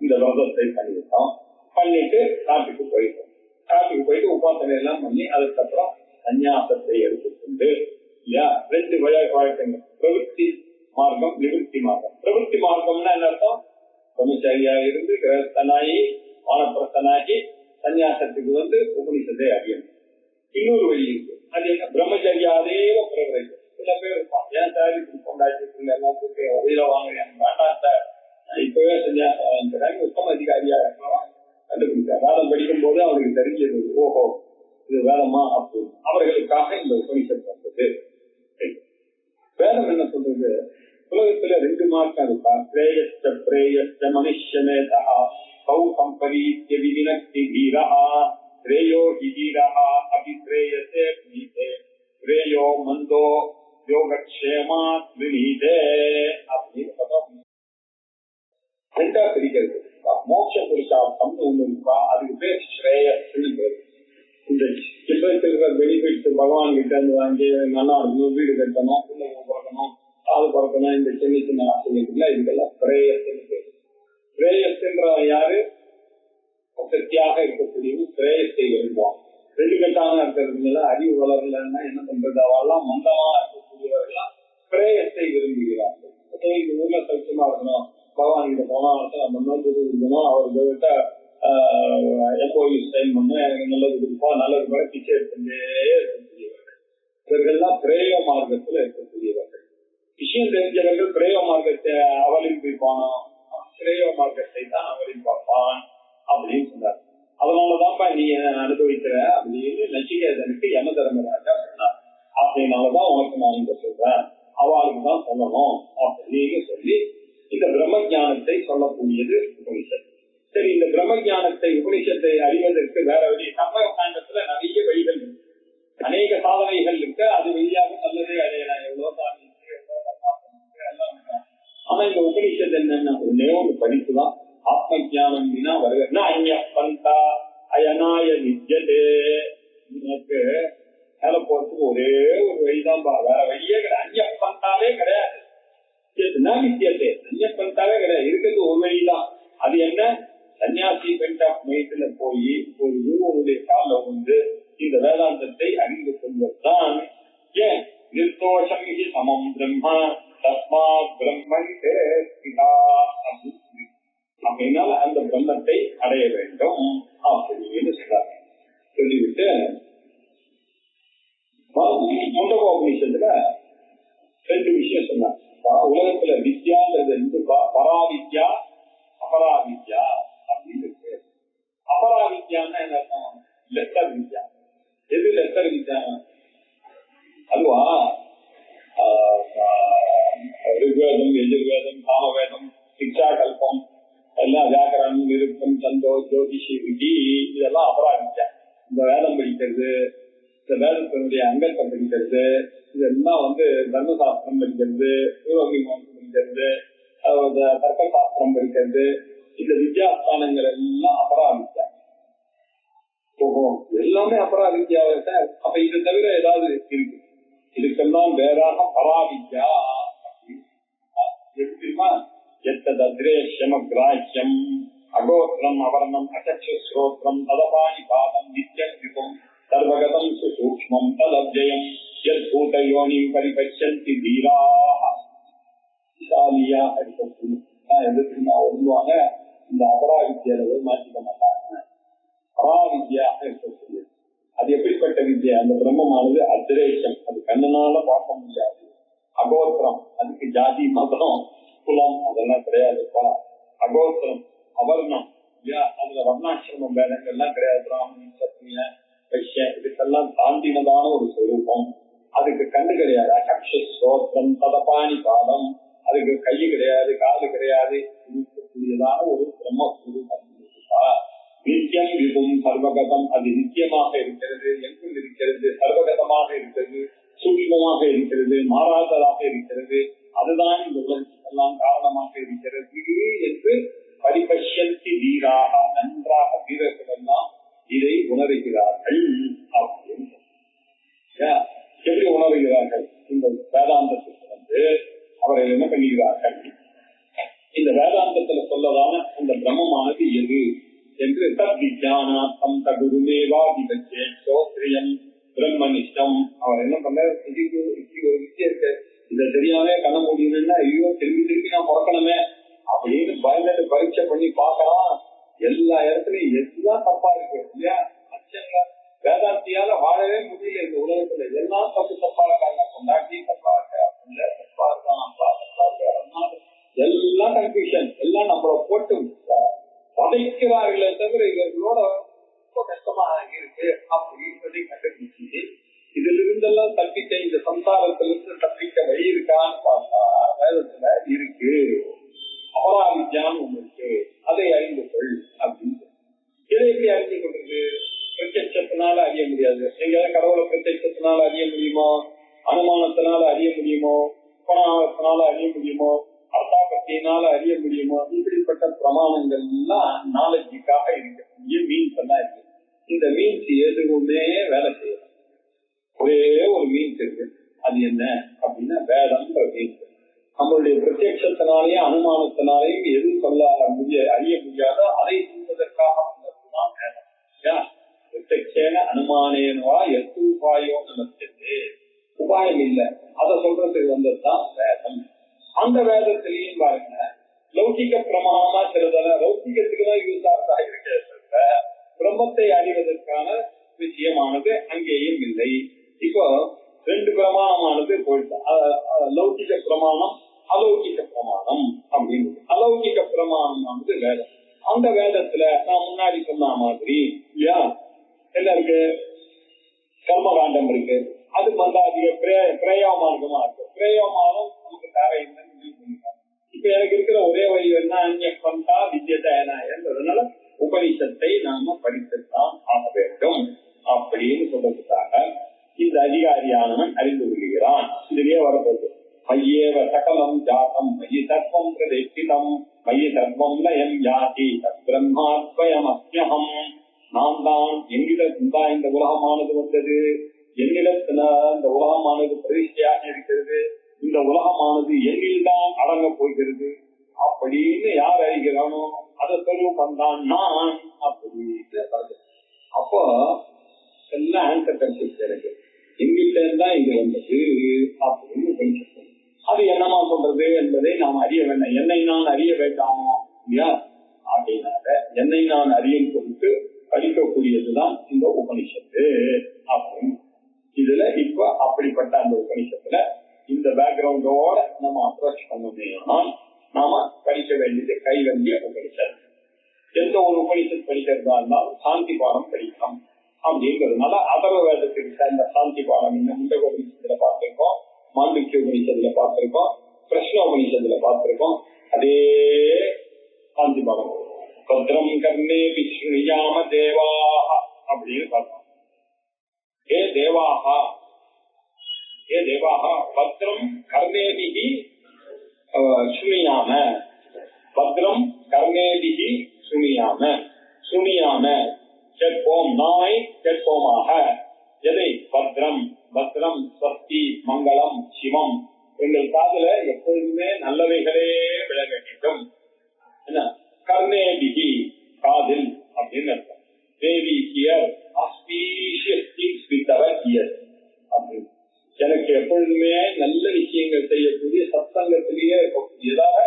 இந்த விரதத்தை பண்ணிவிட்டோம். பண்ணிட்டு காட்டுக்கு போயிட்டோம். காட்டுக்கு போயிட்டு உபாசனை எல்லாம் பண்ணி அதுக்கப்புறம் சந்நியாசத்தை எடுத்துக்கொண்டு இல்லையா, ரெண்டு வழக்கங்கள், பிரவೃತ್ತಿ மார்க்கம், நிவೃತ್ತಿ மார்க்கம். பிரவೃತ್ತಿ மார்க்கம்னா என்ன அர்த்தம், பிரம்மச்சாரியா இருந்து கிரகஸ்தனாகி வானப்பிரஸ்தனாகி சன்னியாசத்துக்கு வந்து உபனிஷத்தை அறியணும். இன்னொரு வழி இருக்கு, அது என்ன, பிரம்மச்சரியாதேவ பிரவரைக்கும். சில பேர் இருப்பான், ஏன் சார் இப்படி கொண்டாச்சு எல்லாம் கூட்டி வகையில வாங்குறேன், வேண்டாம் சார் இப்பவே சன்னியாசம் வாங்கிக்கிறாங்க, உத்தம அதிகாரியா இருக்கலாம் கண்டுபிடிச்சா வேதம் படிக்கும் போது அவருக்கு தெரிஞ்சது, ஓஹோ இது வேதமா அப்படின்னு. அவர்களுக்காக இந்த உபனிஷத் வந்தது. வேதம் என்ன சொல்றது, உலகத்துல ரெண்டு மார்க்கம் இருக்கா, பிரேயஸ்ட பிரேயஸ்ட மனுஷமேதா கௌ சம்பரீத்ய விவினக்தி வீரஹ பிரேயோ ஹி வீரஹ அபிப்ரேயசே நீதே பிரேயோ மந்தோ யோகக்ஷேமாத் விநீதே அப்படின்னு சொல்றோம். ரெண்டா பிரிக்கிறது. மோட்ச புருஷார்த்தம் ஒண்ணு இருக்கா, அதுக்கு பேர் ஸ்ரேயஸ்ன்னு பேரு. இந்த இருக்கிற பெனிஃபிட்ஸ் பகவான் கிட்ட இருந்து வாங்கி நல்லா இருக்கணும், வீடு கட்டணும், பிள்ளைங்க பிறக்கணும், காது பிறக்கணும், இந்த சின்ன சின்ன ஆசைகள் இதுக்கெல்லாம் ஸ்ரேயஸ்ன்னு பேரு. ஸ்ரேயஸ்ன்ற யாரு, சக்தியாக இருக்கக்கூடியது ஸ்ரேயஸை விரும்புவான். ரெண்டு கட்டான இருக்கிறதுனால அறிவு வளரலன்னா என்ன பண்றது, அவெல்லாம் மந்தமா இருக்கக்கூடியவர்கள்லாம் ஸ்ரேயஸை விரும்புகிறார்கள். இந்த ஊர்ல சௌக்கியமா இருக்கணும், பகவான் கிட்ட போனா இருக்கணும், அவர்கிட்ட எப்போது சைன் பண்ண நல்லது கொடுப்பா, நல்லது கூட பிச்சை எடுத்துட்டே இருக்கக்கூடியவர்கள். இவர்கள்லாம் பிரேய மார்க்கத்துல இருக்கக்கூடியவர்கள். விஷயம் தெரிஞ்சவர்கள் பிரேய மார்க்கத்தை அவலம்பிப்பானோ, பிரேய மார்க்கத்தை தான் அவலம்பிப்பான் அப்படின்னு சொன்னார். அதனாலதான்ப்பா நீ அனுபவிக்கிற அப்படின்னு நச்சிகேதனுக்கு யம தர்மராஜா சொன்னார். அப்படின்னாலதான் உனக்கு நான் இங்க சொல்றேன், அவளுக்கு தான் சொல்லணும் அப்படின்னு சொல்லி இந்த பிரம்ம ஞானத்தை சொல்லக்கூடியது உபனிஷத். சரி, இந்த பிரம்ம ஞானத்தை உபனிஷத்தை அறிவதற்கு வேற வழி, நம்ம காண்டத்துல நிறைய வழிகள் இருக்கு, அநேக சாதனைகள் இருக்கு, அது வழியாக நல்லதே அடையலாம், எவ்வளவு சாதனை எல்லாம். ஆனா இந்த உபனிஷத்து என்னன்னா ஒன்னே ஒரு படிப்புதான், ஆத்ம ஜானம் வினா வருகிறா அந்நிய பந்தா அயனாய நித்யதே. எனக்கு மேல போறதுக்கு ஒரே ஒரு வழிதான், வேற வழியே கிடையாது, அந்நிய பந்தாவே கிடையாது, நித்தியதே அந்நிய பந்தாவே கிடையாது, இருக்கிறது ஒரு வழிதான். அது என்ன, சன்னியாசி பெண்ட் ஆஃப் மைண்ட்ல போய் ஒரு குருவனுடைய கால வந்து இந்த வேதாந்தத்தை அறிந்து கொள்வதுதான். ஏன் நிர்தோஷம் சமம் பிரம்ம தஸ்மாத் பிரம்மன் அப்படின்னால அந்த பிரம்மத்தை அடைய வேண்டும் அப்படின்னு சொல்றாங்க. சொல்லிவிட்டு முண்டகோபனிஷத்துல ரெண்டு விஷயம் சொன்னாங்க. உலகத்துல வித்யாங்கிறது ரெண்டு, பராவித்யா அபராவித்யா அப்படின்னு இருக்கு. அபராவித்யான்னா என்ன அர்த்தம், லெஸ்ஸர் வித்யா. எது லெஸ்ஸர் வித்யா, அதுவா ரிக்வேதம், எஜுர்வேதம், சாமவேதம், சிக்ஷா கல்பம் எல்லாம், வியாக்கரணம், நிருத்தம், சந்தோ, ஜோதிஷி, விதி, இதெல்லாம் அபராவித்யா. இந்த வேதம் படிக்கிறது, இந்த வேதத்தினுடைய அங்கத்தை படிக்கிறது, இதெல்லாம் வந்து தர்மசாஸ்திரம் படிக்கிறது, பூர்வமீமாம்சம் படிக்கிறது, தர்க்க சாஸ்திரம் படிக்கிறது, இந்த வித்யாஸ்தானங்கள் எல்லாம் அபராவித்யா. எல்லாமே அபராவித்யாவை. அப்ப இதை தவிர ஏதாவது இருக்கு, இதுக்கெல்லாம் வேறாக பராவித்யா எப்படிமா, எத்தத்ரேஷ்யமக்ராஹ்யம் அகோத்திரம் அவர்ணம் அச்சக்ஷுஸ்ரோத்ரம் ததபாணி பாதம் நித்யம் விபம் யோனி பரிபட்சந்தி வீராக விசாலியாக இருக்கக்கூடிய எதிர்த்து ஒருவாங்க. இந்த அபராவித்யாவை மாற்றிக்க மாட்டாங்க. பராவித்யாக இருக்கக்கூடிய அது எப்படிப்பட்ட வித்யா? அந்த பிரம்மமானது அத்ரேஷம், அது கண்ணனால பார்க்க முடியாது. அகோத்திரம், அதுக்கு ஜாதி மதம் குலம் அதெல்லாம் கிடையாதுப்பா. அகோத்திரம், அவர்ணம், அதுல வர்ணாசிரமம் வேதங்கள்லாம் கிடையாது. பிராமணன், சத்திரிய, வைஷ்ய இதுக்கெல்லாம் தாண்டினதான ஒரு சொரூபம். அதுக்கு கண்ணு கிடையாது. அகக்ஷோத்திரம் ததபாணி பாதம், அதுக்கு கை கிடையாது, காது கிடையாது. இருக்கக்கூடியதான ஒரு பிரம்மஸ்வரூபம். நித்தியம் விபும் சர்வகதம், அது நித்தியமாக இருக்கிறது, எங்கும் இருக்கிறது, சர்வகதமாக இருக்கிறது, சூக்ஷ்மமாக இருக்கிறது, மாறாததாக இருக்கிறது. அதுதான் இந்த உலகத்துக்கெல்லாம் காரணமாக இருக்கிறது என்று பரிபஷ்யந்தி வீராக, நன்றாக வீரர்கள் எல்லாம் இதை உணர்கிறார்கள். அப்படின்னு எப்படி உணர்கிறார்கள்? இந்த வேதாந்தத்துக்கு அவர்கள் என்ன பண்ணுகிறார்கள்? இந்த வேதாந்தத்துல சொல்லதான அந்த பிரம்மமானது எது என்று தத்விஜானார்த்தம் தகுருமேவா விபச்சே சோத்ரியம் பிரம்மனிஷ்டம். அவர் என்ன பண்ண, இதுக்கு ஒரு விஷயம் இருக்கு, இதை தெரியாம கண்ண முடியணும்னா ஐயோ திருப்பி நான் பிறக்கணுமே அப்படின்னு பயந்துட்டு பரீட்சை பண்ணி பார்க்கலாம். எல்லா இடத்துலயும் எதுதான் தப்பா இருக்கு இல்லையா? அச்சங்க வேதாந்தியால வாழவே முடியல இந்த உலகத்துல. எல்லாம் தப்பா இருக்காங்க. கொண்டாட்டி தப்பா இருக்க, தப்பா இருக்கான், அப்பா தப்பா இருக்க, எல்லாம் கன்ஃபியூஷன். எல்லாம் நம்மளை போட்டு பதைக்கிறார்களே தவிர இவர்களோட ரொம்ப கஷ்டமா இருக்கு அப்படின்னு சொல்லி கண்டுபிடிச்சு இதுல இருந்தெல்லாம் தப்பிக்க, இந்த சம்சாரத்திலிருந்து தப்பிக்க வழி இருக்கான்னு பார்த்தா வேதத்துல இருக்கு. அபராவித்யான்னு ஒண்ணு இருக்கு, அதை அறிந்து கொள் அப்படின்னு. இதை எப்படி அறிஞ்சு கொள்றது? பிரத்யட்சத்தினால அறிய முடியாது. எங்கேயாவது கடவுளை பிரத்யட்சத்தினால அறிய முடியுமோ? அனுமானத்தினால அறிய முடியுமோ? உபநாமத்தினால அறிய முடியுமோ? அர்த்தாபத்தியினால அறிய முடியுமோ? இப்படிப்பட்ட பிரமாணங்கள் எல்லாம் நாலேஜுக்காக இருக்கக்கூடிய மீன்ஸ் எல்லாம் இருக்கு. இந்த மீன்ஸ் எதுவுமே வேலை செய்யலாம். ஒரே ஒரு மீன்ஸ் இருக்கு. அது என்ன அப்படின்னா வேதம்ன்ற மீன்ஸ். நம்மளுடைய பிரத்யட்சத்தினாலேயும் அனுமானத்தினாலேயும் எது சொல்ல அறிய முடியாதோ அதை சொல்வதற்காக வந்ததுதான் வேதம். பிரத்யட்சேன அனுமானேனவா எத்து உபாயோ நமக்கு உபாயம் இல்லை, அதை சொல்றதுக்கு வந்ததுதான் வேதம். அந்த வேதத்திலையும் பாருங்க, லௌகிக பிரமாணமா சிலதெல்லாம் லௌகிகத்துக்குதான் யூஸ் ஆகா இருக்க, பிரம்மத்தை அறிவதற்கான விஷயமானது அங்கேயும் இல்லை. இப்போ ரெண்டு பிரமாணமானது போயிட்டு, லௌகிக பிரமாணம் அலௌகிக பிரமாணம் அப்படின்னு. அலௌகிக பிரமாணமானது வேதம். அந்த வேதத்துல நான் முன்னாடி சொன்ன மாதிரி இல்லையா என்ன இருக்கு? கர்மகாண்டம் இருக்கு. அது வந்து அதிக பிரயோமார்க்கமா இருக்கு. பிரயோமானம் நமக்கு தேவையில்லைன்னு முடிவு பண்ணிட்டாங்க. இப்ப எனக்கு இருக்கிற ஒரே வழி என்ன? அந்நிய பந்தா வித்யதேன என்பதனால உபனிஷத்தை நாம படித்துத்தான் ஆக வேண்டும் அப்படின்னு சொல்றதுக்காக இந்த அதிகாரியானவன் அறிந்து கொள்கிறான். இதுலயே வரப்போகுது, மையேவ சகலம் ஜாதம் மயி சர்வம் பிரதேசிதம் மயி சர்வம் லயம் யாதி தத் பிரம்மாத்வயம் அஸ்மியம். நான் தான், என்னிடத்தான் இந்த உலகமானது வந்தது, என்னிடத்துல இந்த உலகமானது பிரதிஷ்டையாக இருக்கிறது, இந்த உலகமானது என்னில்தான் அடங்க போகிறது அப்படின்னு யார் அறிகிறானோ அதை சொல்லுவோம் தான் நான் அப்படின்னு. அப்போ எல்லாம் ஆன்சர் கிடைச்சிருக்கு. எனக்கு எங்கிட்ட இருந்தா இது வந்தது அப்படின்னு சொல்லிட்டு அது என்னமா சொல்றது என்பதை நாம் அறிய வேண்டாம். என்னை நான் அறிய வேண்டாமோ இல்லையா? அப்படின்னாக்க என்னை நான் அறியும் பொருட்டு படிக்கக்கூடியதுதான் இந்த உபனிஷத்து அப்படின்னு. இதுல இப்ப அப்படிப்பட்ட அந்த உபனிஷத்துல இந்த பேக்ரவுண்டோட நம்ம அப்ரோச் பண்ணோம்னா நாம படிக்க வேண்டியது கைவல்ய உபனிஷத். எந்த ஒரு உபனிஷத் படிக்கிறதா இருந்தாலும் சாந்தி பாடம் படிக்கணும் அப்படிங்கிறதுனால அதர்வ வேதத்துக்கு சேர்ந்த சாந்தி பாடம் இந்த முண்டக உபனிஷத்துல பார்த்திருக்கோம், மாண்டூக்கிய உபனிஷத்துல பார்த்திருக்கோம், பிரஷ்ன உபனிஷத்துல பார்த்திருக்கோம். அதே சாந்தி பாடம் பத்ரம் கர்ணே விஷ்ணுயாம தேவாஹ அப்படின்னு பார்த்தோம். ஏ தேவாஹா, ஏ தேவாஹா பத்ரம் கர்ணேபிஹி சுனியாம, பத்ரம் கர்ணேபிஹி சுனியாம, சுனியாம கேட்போம், நாய் கேட்போமாக. எதை? பத்ரம், பத்ரம் ஸ்வஸ்தி மங்களம் சிவம். எங்கள் காதுல எப்பொழுதுமே நல்லவைகளே விழ வேண்டும். என்ன? கர்ணேபிஹி காதில் அப்படின்னு அர்த்தம். தேவி here auspicious things with our ears அப்படின்னு. எனக்கு எப்போ எப்பொழுதுமே நல்ல விஷயங்கள் செய்யக்கூடிய சத்சங்கத்திலேயே இருக்கக்கூடியதாக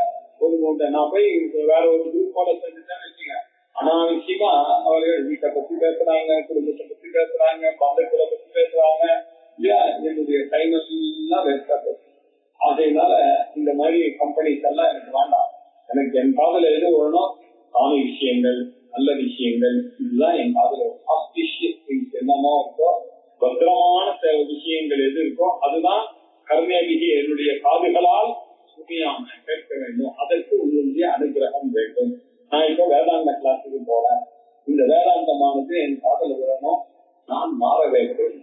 ஒரு நான் போய் வேற ஒரு குரூப்போட செஞ்சுட்டேன்னு வச்சுங்க, அனாவசியமா அவர்கள் வீட்டை பத்தி பேசுறாங்க, குடும்பத்தை பத்தி பேசுறாங்க, பந்தங்களை பத்தி பேசுறாங்க, இல்லையா, என்னுடைய டைம் எல்லாம் வேஸ்டா பேசுறேன். அதனால இந்த மாதிரி கம்பெனிஸ் எல்லாம் எனக்கு வேண்டாம். எனக்கு என் காதல எது வரணும், சாமி விஷயங்கள், நல்ல விஷயங்கள், இதுதான் என் காதல. ஆஸ்பிஷியஸ் திங்ஸ் என்னமோ இருக்கோ, பத்திரமான விஷயங்கள் எது இருக்கோ அதுதான் கர்மேபிகி என்னுடைய காதுகளால் சுமையான கேட்க வேண்டும். அதற்கு உங்களுடைய அனுகிரகம் வேண்டும். நான் இப்போ வேதாந்த கிளாஸுக்கு போறேன். இந்த வேதாந்தமானது என் காதல வரணும், நான் மாற வேண்டும்.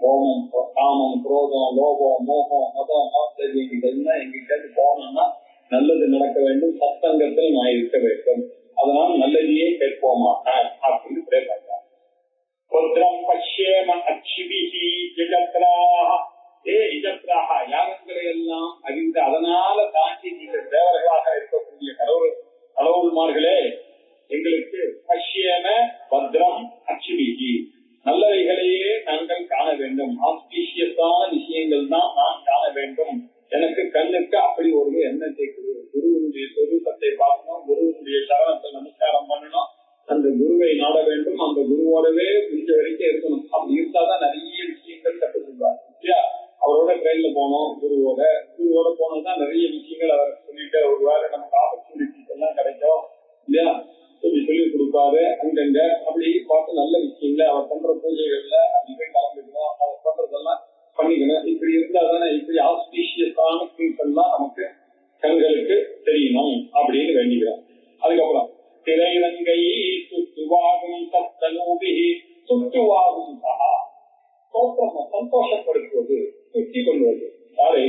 கோமம், காமம், குரோதம், லோகம், மோகம், மதம், ஆச்சரியம் இதெல்லாம் எங்கிட்ட போனோம்னா நல்லது நடக்க வேண்டும். சத்சங்கத்தில் நான் இருக்க வேண்டும். அதனால நல்லதையே கேட்போமாட்டேன் அப்படின்னு பிரே பண்றாங்க. புத்திரம் பஷ்யேம அக்ஷிபிஹி ஜகத்ராஹ. இஜத்ராஹ யாகங்களை எல்லாம் அறிந்து அதனால தாண்டி நீங்கள் தேவர்களாக இருக்கக்கூடிய கடவுள்மார்களே, எங்களுக்கு பஷ்யேம பத்ரம் அக்ஷிபிஹி நல்லவைகளையே நாங்கள் காண வேண்டும். ஆஸ்பீஷியஸான விஷயங்கள் தான் நான் காண வேண்டும். எனக்கு கண்ணுக்கு அப்படி ஒரு எண்ணம் சேர்க்குது. குருவனுடைய சொரூபத்தை பார்க்கணும், குருவனுடைய சரணத்தை நமஸ்காரம் பண்ணணும், அந்த குருவை நாட வேண்டும், அந்த குருவோடவே முடிஞ்ச வரைக்கும் இருக்கணும். அப்படி இருந்தாதான் நிறைய விஷயங்கள் கற்றுக்கொள்வார். இல்லையா, அவரோட ட்ரெயின்ல போனோம், குருவோட போனோம்தான் நிறைய விஷயங்கள் அவர் சொல்லிட்டு ஒரு வேலை நமக்கு ஆப்பர்ச்சுனிட்டிஸ் எல்லாம் கிடைக்கும். இல்லையா, சொல்லி கொடுப்பாரு. அங்கங்க அப்படி பார்த்து நல்ல விஷயங்கள அவர் பண்ற பூஜைகள்ல அப்படி போய் கலந்துக்கணும், அவர் பண்றதெல்லாம் பண்ணிக்கணும். இப்படி இருந்தா தானே இப்படி ஆஸ்பீஷியஸான திங்ஸ் எல்லாம் நமக்கு கண்களுக்கு தெரியணும் அப்படின்னு வேண்டிக்கிறோம். அதுக்கப்புறம் திரையிலங்கை சுற்றுவாகும் சத்தனூபி சுற்றுவாகும் சகா தோற்றம் சந்தோஷப்படுத்துவது, சுற்றி கொள்வது. யாரை?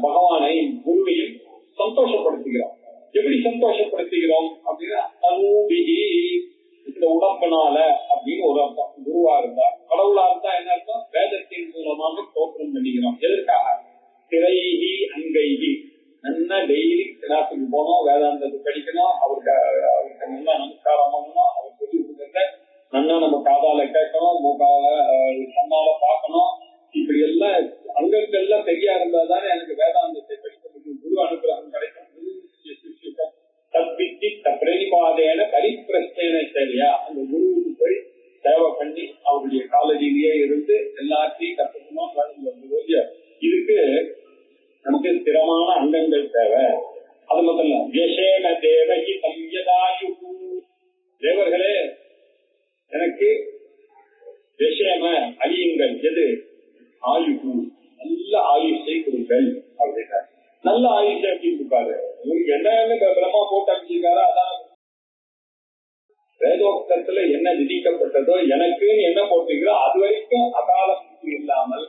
பகவானை, குருவையும் சந்தோஷப்படுத்துகிறோம். எப்படி சந்தோஷப்படுத்துகிறோம் அப்படின்னா அனூபிஹி, இந்த உடம்புனால அப்படின்னு ஒரு அர்த்தம். குருவா இருந்தா, கடவுளா இருந்தா என்ன அர்த்தம்? வேதத்தின் மூலமாக தோற்றம் பண்ணிக்கிறோம். எதற்காக? திரைஹி அங்கைஹி. நல்லா டெய்லி கிளாஸுக்கு போனோம், வேதாந்தத்தை படிக்கணும், அவருக்கு நல்லா நமஸ்காரம் பண்ணணும், அவர் சொல்லி கொடுத்த நல்லா நம்ம காதால கேட்கணும், மூக்கால கண்ணால பார்க்கணும். இப்படி எல்லாம் அங்கங்கள்லாம் சரியா இருந்தா தானே எனக்கு வேதாந்தத்தை படிக்க முடியும், குரு அனுகிரகம் கிடைக்கும். தப்பித்தி பிரதிபாதேன பரிப்பிரஷ்டேன சரியா, அந்த குருவுக்கு போய் சேவை பண்ணி அவருடைய காலடியிலேயே இருந்து எல்லாத்தையும் கற்றுக்கணும். இதுக்கு நமக்கு ஸ்திரமான அங்கங்கள் தேவை. அது மட்டும் இல்ல, யசேன தேவகி சம்யதாயு. தேவர்களே, எனக்கு யசேம அழியுங்கள். எது? ஆயுகு, நல்ல ஆயுஷை கொடுங்கள் அப்படின்னா. நல்ல ஆயுஷை அப்படின்னு இருப்பாரு. உங்களுக்கு என்னன்னு பிரம்மா போட்டு அமைச்சிருக்காரோ அதான். வேதோக்தத்துல என்ன விதிக்கப்பட்டதோ, எனக்குன்னு என்ன போட்டீங்களோ அது வரைக்கும் அகாலம் இல்லாமல்,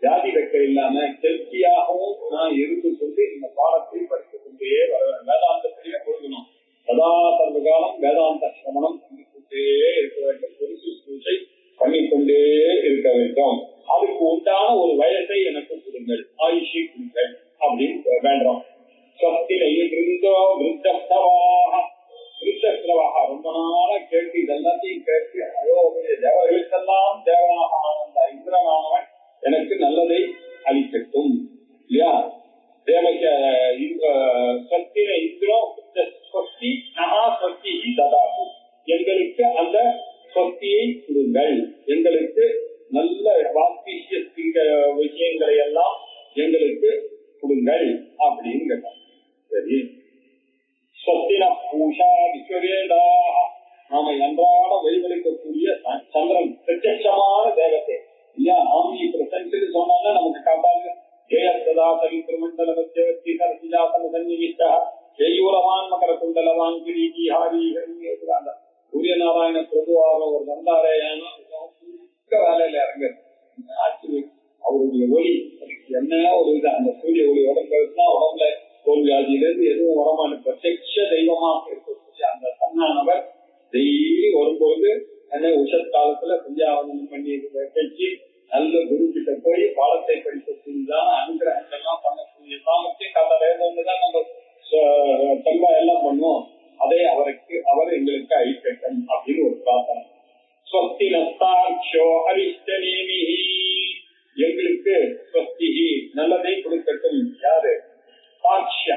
ஜாதி வெக்க இல்லாம செல்கியாகவும் நான் இருந்து கொண்டு இந்த பாடத்தை படித்துக் கொண்டே வர வேதாந்தத்திலேயே கொடுக்கணும். சதா சர்வகாலம் வேதாந்த சிரமணம் பண்ணிக்கொண்டே இருக்க வேண்டும். பொருசு பூஜை பண்ணிக்கொண்டே இருக்க வேண்டும். அதுக்கு உண்டான ஒரு வயசை எனக்கு கொடுங்கள், ஆயுஷை கொடுங்கள் அப்படின்னு வேண்டாம். ரொம்ப நாளா கேட்டு இதெல்லாத்தையும் கேட்டு தேவர்களுக்கெல்லாம் தேவனாக ஆனந்த இந்திரனானவன் எனக்கு நல்லதை அளிக்கட்டும். இல்லையா, தேவக சத்தின இந்திரோ ஸ்வஸ்தி நகா ஸ்வஸ்தி ததாகு. எங்களுக்கு அந்த ஸ்வஸ்தியை கொடுங்கள், எங்களுக்கு நல்ல வாஸ்பிஷிய விஷயங்களை எல்லாம் எங்களுக்கு கொடுங்கள் அப்படின்னு கேட்டார். சரி, ஸ்வஸ்தின பூஷா விஸ்வவேதா. நாம அன்றாட வெளிவலிக்கக்கூடிய சந்திரன் பிரத்யட்சமான தேவத்தை இல்லையா, ஆமி பிரசன்ட் சொன்னா நமக்கு காட்டாங்க. ஜெயசதா சவித்ர மண்டல மத்தியவர்த்தி சரசிஜாசன சன்னிவிஷ்டா ஜெயூரவான் மகர குண்டலவான் கிரீடி ஹாரி ஹரிங்க. சூரிய நாராயண பிரபுவாக ஒரு வந்தாரேயான வேலையில இறங்க ஆச்சரியம். அவருடைய ஒளி என்ன ஒரு இது, அந்த சூரிய ஒளி உடம்புனா உடம்புல தோல் வியாதியிலிருந்து எதுவும் வரமான பிரத்யட்ச தெய்வமாக இருக்கக்கூடிய அந்த சன்னானவர் டெய்லி வரும்போது என்ன உஷத் காலத்துல சந்தியாவந்தனம் பண்ணி கட்சி நல்ல குரு கிட்ட போய் பாடத்தை படிக்கக்கூடியதான அனுகிரகங்கள்லாம் பண்ணக்கூடிய சாமர்த்தியம் கதைதான் நம்ம செல்வா எல்லாம் பண்ணுவோம். அதை அவர் எங்களுக்கு அழிக்கட்டும் அப்படின்னு ஒரு பிரார்த்தனை. ஸ்வஸ்தி நஸ்தாட்சோ அரிஷ்டநேமிஹி. எங்களுக்கு ஸ்வஸ்திஹி நல்லதை கொடுக்கட்டும். யாரு? சாட்சியா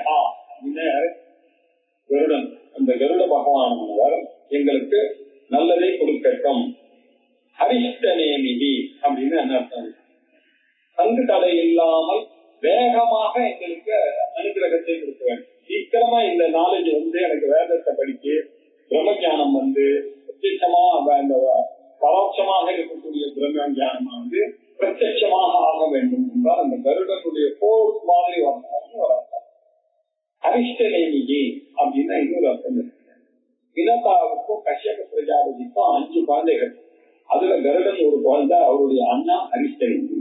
அப்படின்னு கருடன், அந்த கருட பகவானவர் எங்களுக்கு நல்லதை கொடுக்கட்டும். அரிஷ்டநேமிதி அப்படின்னு என்ன அர்த்தம்? தங்கு தடை இல்லாமல் வேகமாக எங்களுக்கு அனுகிரகத்தை கொடுக்க வேண்டும். சீக்கிரமா இந்த நாலேஜ் எனக்கு வேதத்தை படிக்க பிரம்மஞானம் பிரத்யட்சமா அந்த பரோட்சமாக இருக்கக்கூடிய பிரம்ம ஞானம் பிரத்யட்சமாக ஆக வேண்டும் என்றால் அந்த கருடனுடைய போர்ஸ் மாதிரி வரணும் ஒரு அர்த்தம். அரிஷ்டநேமிகி அப்படின்னா இன்னொரு அர்த்தம் இருக்கு. வினதாவுக்கும் கஷ்யப பிரஜாபதிக்கும் 5 குழந்தைகள். அதுல கருடன் ஒரு குழந்தை, அவருடைய அண்ணா அரிஷ்டநேமி.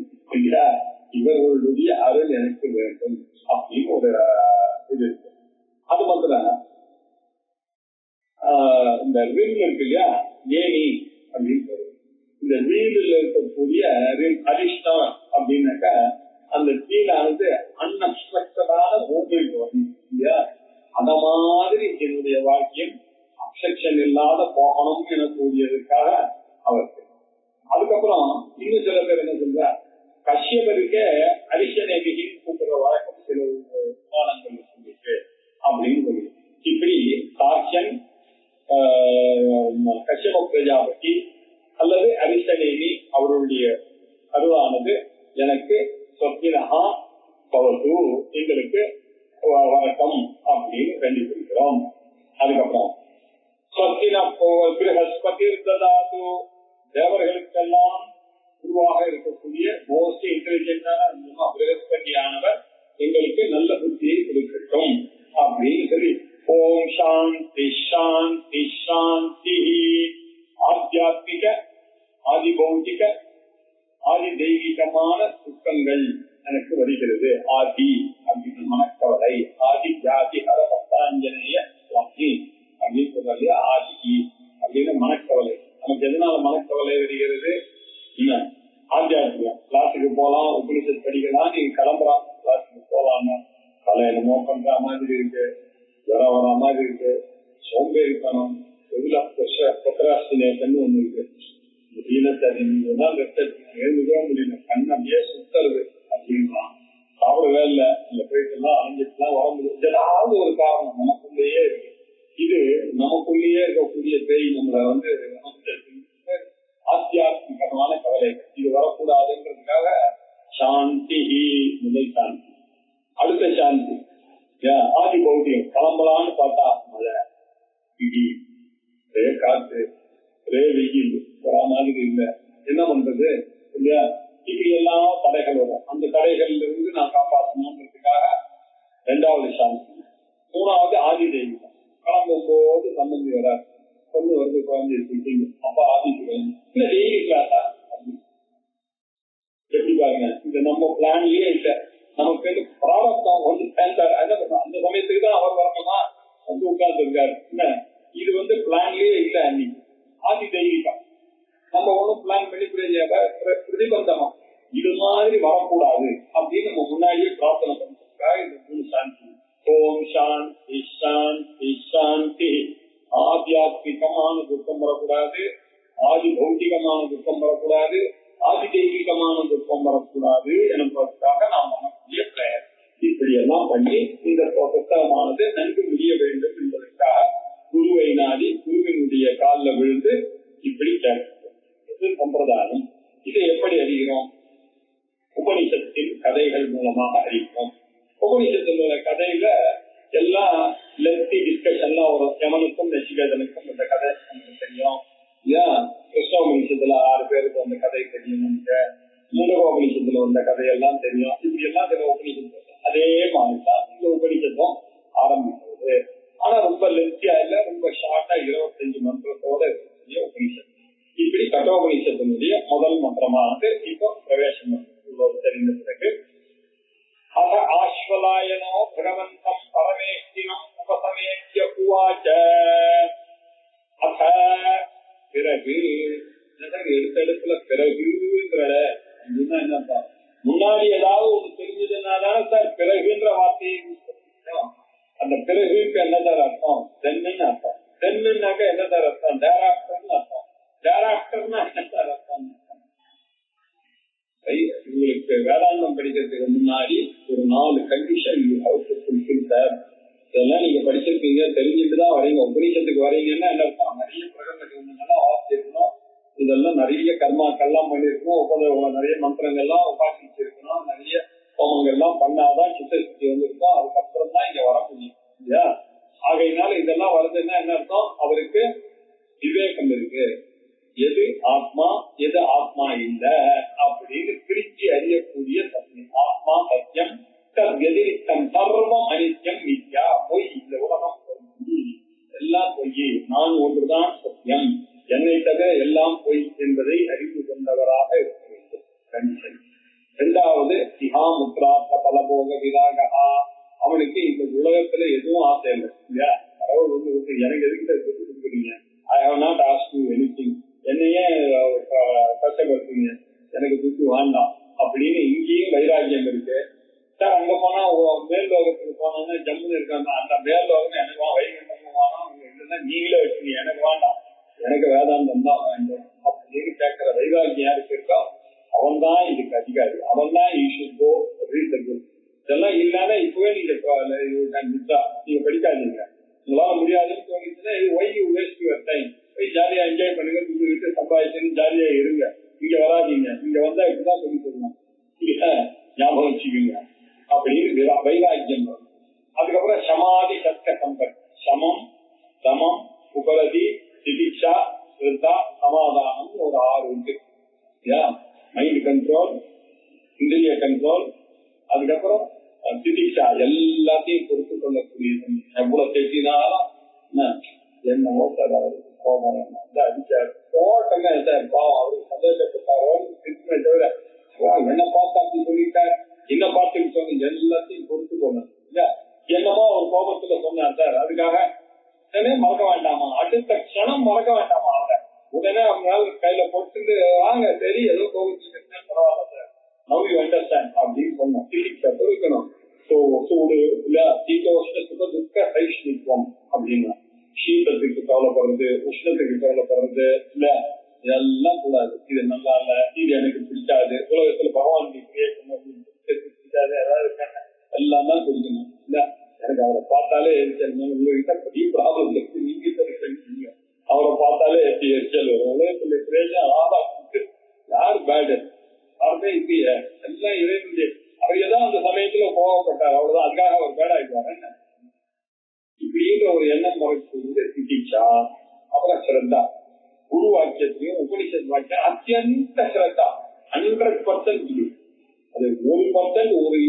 இவர்களுடைய அருள் எனக்கு வேண்டும் அப்படின்னு ஒரு இது இருக்கு. அது மாத்திரம் இந்த ரில் இருக்கு இல்லையா, நேனி அப்படின்னு இந்த வீடுல இருக்கக்கூடிய அரிஷ்டா அப்படின்னாக்கா அந்த வீடானது அன்அப்ஸ்ட்ரக்டடான பூமிக்கு வரும் இல்லையா. அந்த மாதிரி என்னுடைய வாக்கியம் அப்செக்ஷன் இல்லாத போகணும் எனக்கூடியதுக்காக அவருக்கு. அதுக்கப்புறம் இன்னும் சில பேர் என்ன சொல்றார், கஷ்யபருக்கே அரிஷ்டநேமிகின்னு கூப்பிடுற வழக்கம் சில புராணங்கள் இருக்கு அப்படின்னு சொல்லி. இப்படி சாட்சன், கஷ்யப பிரஜாபதி அல்லது அரிஷ்டநேமி அவருடைய அருளானது எனக்கு சொத்தினஹா பவது எங்களுக்கு வழக்கம் அப்படின்னு கண்டிப்பிருக்கிறோம். அதுக்கப்புறம் சொத்தின பிரகஸ்பதி ததாது, தேவர்களுக்கெல்லாம் குருவாக இருக்கக்கூடிய மோஸ்ட் இன்டெலிஜென்டான பிரகஸ்பதியானவர் எங்களுக்கு நல்ல புத்தியை கொடுக்கட்டும் அப்படின்னு சொல்லி ஓம் சாந்தி சாந்தி சாந்தி. ஆத்தியாத்மிக, ஆதி பௌத்திக, ஆதி தெய்வீகமான துக்கங்கள் எனக்கு வருகிறது. ஆதி அப்படின்னு மனக்கவலை, ஆதி ஜாதி ஹர பக்தாஞ்சனேய சுவாமி அப்படின்னு சொல்றாரு. ஆதி அப்படின்னு மனக்கவலை. நமக்கு எதனால மனக்கவலை வருகிறது? ஆத்தியாத்மிகம். கிளாஸுக்கு போலாம், உபனிஷத் படிக்கலாம், நீங்க கிளம்புறான் கிளாஸுக்கு போலான்னு பல என்னமோ பண்ற மாதிரி இருக்கு, ஜரம் வர மாதிரி இருக்கு, சோம்பேறித்தனம், ப்ரொக்ராஸ்டினேஷன் ஒண்ணு இருக்கு. எழுந்துக்கவே முடியல, கண் அப்படியே சுத்தருது அப்படின்னா சாப்பிடவே இல்லை, இல்ல போயிட்டு எல்லாம் அலைஞ்சிட்டுலாம் வர முடியும். ஏதாவது ஒரு காரணம் நமக்குள்ளேயே இருக்கு. இது நமக்குள்ளேயே இருக்கக்கூடிய பேய் நம்மளை ஆத்தியாத்மிகமான கவலைகள் இது வரக்கூடாதுன்றதுக்காக சாந்தி, முதல் சாந்தி. அடுத்த சாந்தி ஆதி பௌத்தியம். கிளம்பலான்னு பார்த்தா மழை, இடி, ஒரே காத்து, ஒரே வெயில், வரா மாதிரி இல்லை. என்ன பண்றது இல்லையா? இப்படி எல்லாம் தடைகள் வரும். அந்த தடைகள்ல இருந்து நான் காப்பாற்றணுன்றதுக்காக 2வது சாந்தி. 3வது ஆதி தெய்வம். கிளம்பும் போது சம்பந்தி வராது, பொண்ணு வருது, குழந்தை இருக்கீங்க, அப்ப ஆதிக்கு இல்ல டெய்லி கிளாஸா எப்படி பாருங்க. இந்த நம்ம பிளான்லயே இல்ல, நமக்கு பிராரப்தம் சேர்ந்தாரு. அந்த சமயத்துக்கு தான் அவர் வரணுமா உட்கார்ந்து இருக்காரு. என்ன இது பிளான்லயே இல்ல. அன்னைக்கு ஆதி தெய்வீகம். நம்ம ஒண்ணும் பிளான் பண்ணி பிரதிபந்தமா இது மாதிரி வரக்கூடாது அப்படின்னு நம்ம முன்னாடியே பிரார்த்தனை பண்ணிருக்காரு. இந்த 3 சாந்தி. ஓம் சாந்தி சாந்தி சாந்தி. ஆத்தியாத்மிகமான துக்கம் வரக்கூடாது, ஆதி பௌத்திகமான துக்கம் வரக்கூடாது, ஆதி தெய்வீகமான துக்கம் வரக்கூடாது என்பதற்காக நாம் நமக்குரிய பிரயர் இப்படி எல்லாம் பண்ணி இந்த புத்தகமானது நன்கு முடிய வேண்டும் என்பதற்காக குருவை நாடி குருவினுடைய காலில் விழுந்து இப்படி கேட்கிறோம். இது சம்பிரதாயம். இதை எப்படி அறிகிறோம்? உபனிஷத்தின் கதைகள் மூலமாக அறிகிறோம். உபனிஷத்தினுடைய கதையில எல்லாம் லென்த்தி டிஸ்கஷன்லாம் வரும். யமனுக்கும் நசிகேதனுக்கும் இந்த கதை நமக்கு தெரியும். கிருஷ்ணோபனிஷத்துல 6 பேருக்கு அந்த கதை தெரியும். நமக்கு முண்டகோபனிஷத்துல வந்த கதையெல்லாம் தெரியும். இப்படி எல்லாம் சில உபனிஷத்து அதே மாதிரிதான் இந்த உபனிஷத்தும் ஆரம்பிக்கிறது. ஆனா ரொம்ப லென்த்தியா இல்ல, ரொம்ப ஷார்ட்டா 25 மந்திரத்தோட இருக்கக்கூடிய உபனிஷத்து. இப்படி கட்டோபனிஷத்தினுடைய முதல் மந்திரமானது இப்போ பிரவேசம் தெரிந்த பிறகு ஆஸ்வலாயனோ பகவந்தம் பரமேஷ்டினம் உபசமேத்ய உவாச்ச. அத பிறகு எடுத்தெடுப்புல பிறகுங்கிற அப்படின்னா என்னப்பா, முன்னாடி ஏதாவது ஒண்ணு தெரிஞ்சதுனாதானே சார் பிறகுன்ற வார்த்தையை யூஸ் பண்ணிக்கணும். அந்த பிறகுக்கு என்ன சார் அர்த்தம்? தென்னுன்னு அர்த்தம். தென்னுனாக்க என்ன சார் அர்த்தம்? தேராப்டர்னு அர்த்தம். தேராப்டர்னா என்ன சார் அர்த்தம்? உங்களுக்கு வேதாந்தம் படிக்கிறதுக்கு முன்னாடி ஒரு 4 கண்டிஷன் இதெல்லாம் நீங்க படிச்சிருப்பீங்க, தெரிஞ்சுட்டுதான் வரீங்க. உபநிஷத்துக்கு வரீங்கன்னா என்ன அர்த்தம்? நிறைய பிரகடன கிரந்தங்கள்லாம் வாசிச்சிருக்கணும், இதெல்லாம் நிறைய கர்மாக்கள்லாம் பண்ணிருக்கணும், நிறைய மந்திரங்கள்லாம் உபாசிச்சிருக்கணும், நிறைய ஹோமங்கள்லாம் பண்ணாதான் சித்தசுத்தி வந்திருக்கும். அதுக்கப்புறம் தான் இங்க வர முடியும் இல்லையா? ஆகையினால இதெல்லாம் வருதுன்னா என்ன அர்த்தம்? அவருக்கு விவேகம் இருக்கு, எது ஆத்மா எது ஆத்மா இல்ல அப்படின்னு பிரிச்சு அறியக்கூடிய சத்தியம். ஆத்மா சத்தியம், எதிரித்தம் சர்வம் அனித்யம் மித்யா. பொய், இந்த உலகம் பொய், எல்லாம் பொய், நான் ஒன்றுதான் சத்தியம், என்னை தவிர எல்லாம் பொய் என்பதை அறிந்து கொண்டவராக இருக்க வேண்டும். கண்டிஷன். இரண்டாவது சிஹாமுத்ராத்த பலபோக விராகா. அவனுக்கு இந்த உலகத்துல எதுவும் ஆசை இல்லை இல்லையா? கடவுள் வந்து எனக்கு எதுக்கிட்ட கொடுக்குறீங்க, I have not asked you anything, என்னையே கஷ்டப்படுத்துங்க, எனக்கு துட்டு வேண்டாம் அப்படின்னு இங்கேயும் வைராக்கியம் இருக்கு. சார் அங்க போனா மேல் லோகத்துக்கு போனோம்னா ஜம்முன்னு இருக்காங்க, அந்த மேல் லோகம் எனக்கு வைகுண்டம் வேணாம், இல்லைன்னா நீங்களே வச்சுங்க, எனக்கு வேண்டாம், எனக்கு வேதாந்தம் தான் வேண்டும் அப்படின்னு கேட்கிற வைராக்கியம் யாருக்கு இருக்கா அவன் தான் இதுக்கு அதிகாரி, அவன் தான் ஈஸ்வோ ரீசன். இதெல்லாம் இல்லாத இப்பவே நீங்க நீங்க படிக்காதீங்க, உங்களால முடியாதுன்னு தோணுச்சுன்னா போய் ஜாலியா என்ஜாய் பண்ணுங்க, வீட்டு சம்பாதிச்சு ஜாலியா இருங்க, இங்க வராதீங்க, இங்க வந்தா இப்படிதான் சொல்லி தருவோம், ஞாபகம் வச்சுக்கோங்க அப்படின்னு வைராக்கியம் வரும். அதுக்கப்புறம் சமாதி சத்க சம்பத், சமம் தமம் உபரதி திதிக்ஷா ஸ்ரத்தா சமாதானம் ஒரு 6 இருக்கு. மைண்ட் கண்ட்ரோல், இந்திரிய கண்ட்ரோல், அதுக்கப்புறம் திதிக்ஷா, எல்லாத்தையும் பொறுத்து கொள்ளக்கூடியது. எவ்வளவு தெட்டினாலும் என்னவோ சார் அவருக்கு கோபம் அடிச்சார் போட்டங்க சார், பாவம் அவருக்கு சந்தோஷப்பட்டாரோன்னு தவிர என்ன பார்த்து அப்படி சொல்லிட்டார், என்ன பார்த்து சொன்னீங்க, எல்லாத்தையும் பொறுத்து கொள்ளணும். என்னமோ ஒரு கோபத்துல சொன்னார் சார், அதுக்காக உடனே மறக்க வேண்டாமா, அடுத்த க்ஷணம் மறக்க வேண்டாமா, அவரை உடனே அவங்களால கையில போட்டு வாங்க சரி ஏதோ கோபிச்சுட்டு பரவாயில்ல சார், நவ் யூ அண்டர்ஸ்டாண்ட் அப்படின்னு சொன்னோம். இருக்கணும். சூடு இல்ல சீதோஷ்ண சுக துக்க சைஷ்ணித்வம் அப்படின்னா, சீதத்துக்கு கவலைப்படுறது, உஷ்ணத்துக்கு கவலைப்படுறது இல்ல, இதெல்லாம் கூடாது. இது நல்லா இல்ல, இது எனக்கு பிடிக்காது, உலகத்துல பகவான் பிடிக்காது ஏதாவது இருக்காங்க எல்லாம் தான் பிடிக்கணும் இல்ல. எனக்கு அவரை பார்த்தாலே எரிச்சல், உங்ககிட்ட பெரிய ப்ராப்ளம் இருக்கு, நீங்க சரி அவரை பார்த்தாலே எப்படி எரிச்சல் வரும். உலகத்துல பிரேஷன் ஆபாக்கு யார் பேடு யாருமே இல்லைய, எல்லாம் இறைவனுடைய. அவர் ஏதாவது அந்த சமயத்துல கோவப்பட்டார் அவ்வளவுதான், அதுக்காக அவர் பேடாயிடுவார் என்ன. இப்படின்ற ஒரு எண்ணம் முறைக்கு திதிக்ஷா. அப்புறம் ஸ்ரத்தா, குரு வாக்கியத்தையும் உபனிஷத் வாக்கியம் அத்தியந்த ஸ்ரத்தா, 100%. அது 1% ஒரு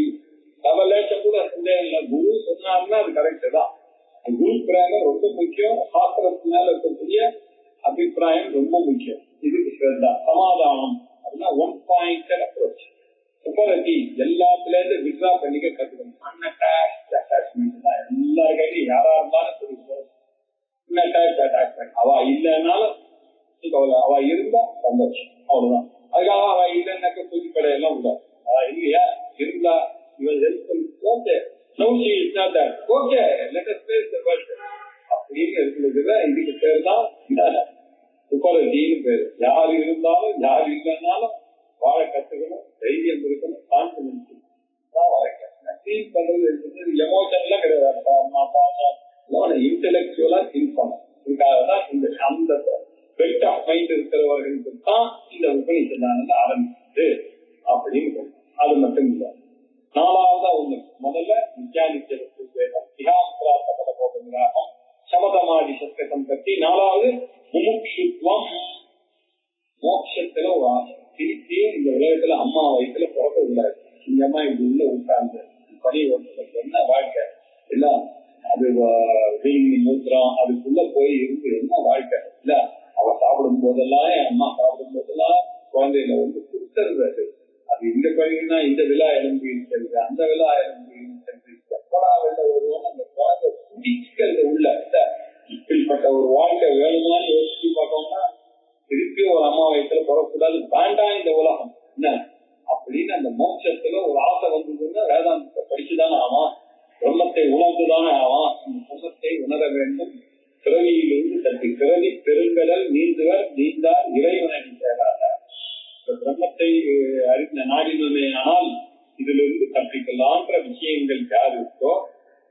லவலேஷம் கூட சந்தேகம் இல்லை. குரு சொன்னார்னா அது கரெக்ட் தான். குரு பிரயாணம் ரொம்ப முக்கியம், சாஸ்திரத்தினால இருக்கக்கூடிய அபிப்பிராயம் ரொம்ப முக்கியம். இதுக்கு ஸ்ரத்தா. சமாதானம் அப்படின்னா 1 பாயிண்டட் அப்ரோச். உபரதி, எல்லாத்துல இருந்து வித்ரா பண்ணிக்க கத்துக்கணும். அன்அட்டாச்ட் அட்டாச்மெண்ட் தான் எல்லா கையிலும், யாரா இருந்தாலும் தெரியும். அன்அட்டாச்ட் அட்டாச்மெண்ட். அவ இல்லைன்னாலும் அவ இருந்தா சந்தோஷம், அவ்வளவுதான். அதுக்காக அவ இல்லைன்னாக்க புதுக்கடையெல்லாம் விடாது. அவ இல்லையா இருந்தா இவன் help okay, no she is not that okay, let us face the world அப்படின்னு இருக்கிறதுல இதுக்கு பேர் தான் உபரதின்னு பேரு. யாரு இருந்தாலும் யாரு இல்லைன்னாலும் வாழ கத்துக்கணும், தைரியம் இருக்கணும், கான்பிடன்ஸ் தான் வாழ்க்கை. ஃபீல் பண்றது எமோஷன்லாம் கிடையாது, அம்மா பாசம் இன்டெலக்சுவலா திங்க் பண்ணணும். இதுக்காக தான் இந்த அந்த பெல்ட் ஆஃப் மைண்ட் இருக்கிறவர்களுக்கு தான் இந்த உபநிஷத்தானது ஆரம்பிச்சது அப்படின்னு சொல்றோம். அது மட்டும் இல்லை, 4வதா ஒண்ணு, முதல்ல வித்யானித்தியம் வேதம், தியாஸ்திராத்த போகிறாகம், சமதமாதி சத்க சம்பத்தி. 4வது முமுட்சுத்வம், மோட்சத்துல ஒரு ஆசை. திருப்பி இந்த உலகத்துல அம்மா வயசுல பிறக்க உள்ளாரு, சிங்கமா இப்படி உள்ள உட்கார்ந்து பணி ஓட்டுறதுக்கு என்ன வாழ்க்கை இல்ல, அது மூத்திரம் அதுக்குள்ள போய் இருந்து என்ன வாழ்க்கை இல்ல. அவ சாப்பிடும் போதெல்லாம், என் அம்மா சாப்பிடும் போதெல்லாம் குழந்தைகளை வந்து கொடுத்துருது. அது இந்த கோயில்னா இந்த விழா எலும்பு இருக்கிறது, அந்த விழா எலும்பு இருக்கிறது, எப்படா வெளில வருவோம் அந்த குழந்தை குடிக்கிறது உள்ள. இப்படிப்பட்ட ஒரு வாழ்க்கை வேணுமான்னு யோசிச்சு பார்த்தோம்னா திருப்பி ஒரு அம்மா வயசுல பிறக்கூடாது, வேண்டாம் இந்த உலகம் என்ன அப்படின்னு அந்த மோட்சத்துல ஒரு ஆசை வந்ததுன்னா வேதாந்தத்தை படிச்சுதானே ஆவான், பிரம்மத்தை உணர்ந்துதானே ஆவான். இந்த பிரம்மத்தை உணர வேண்டும். பிறவியிலிருந்து தட்டி பிறவி பெருங்கடல் நீந்துவர் நீந்தார் இறைவனை சேராத. இந்த பிரம்மத்தை நாடினே. ஆனால் இதுல இருந்து தப்பிக்கலான்ற விஷயங்கள் யார் இருக்கோ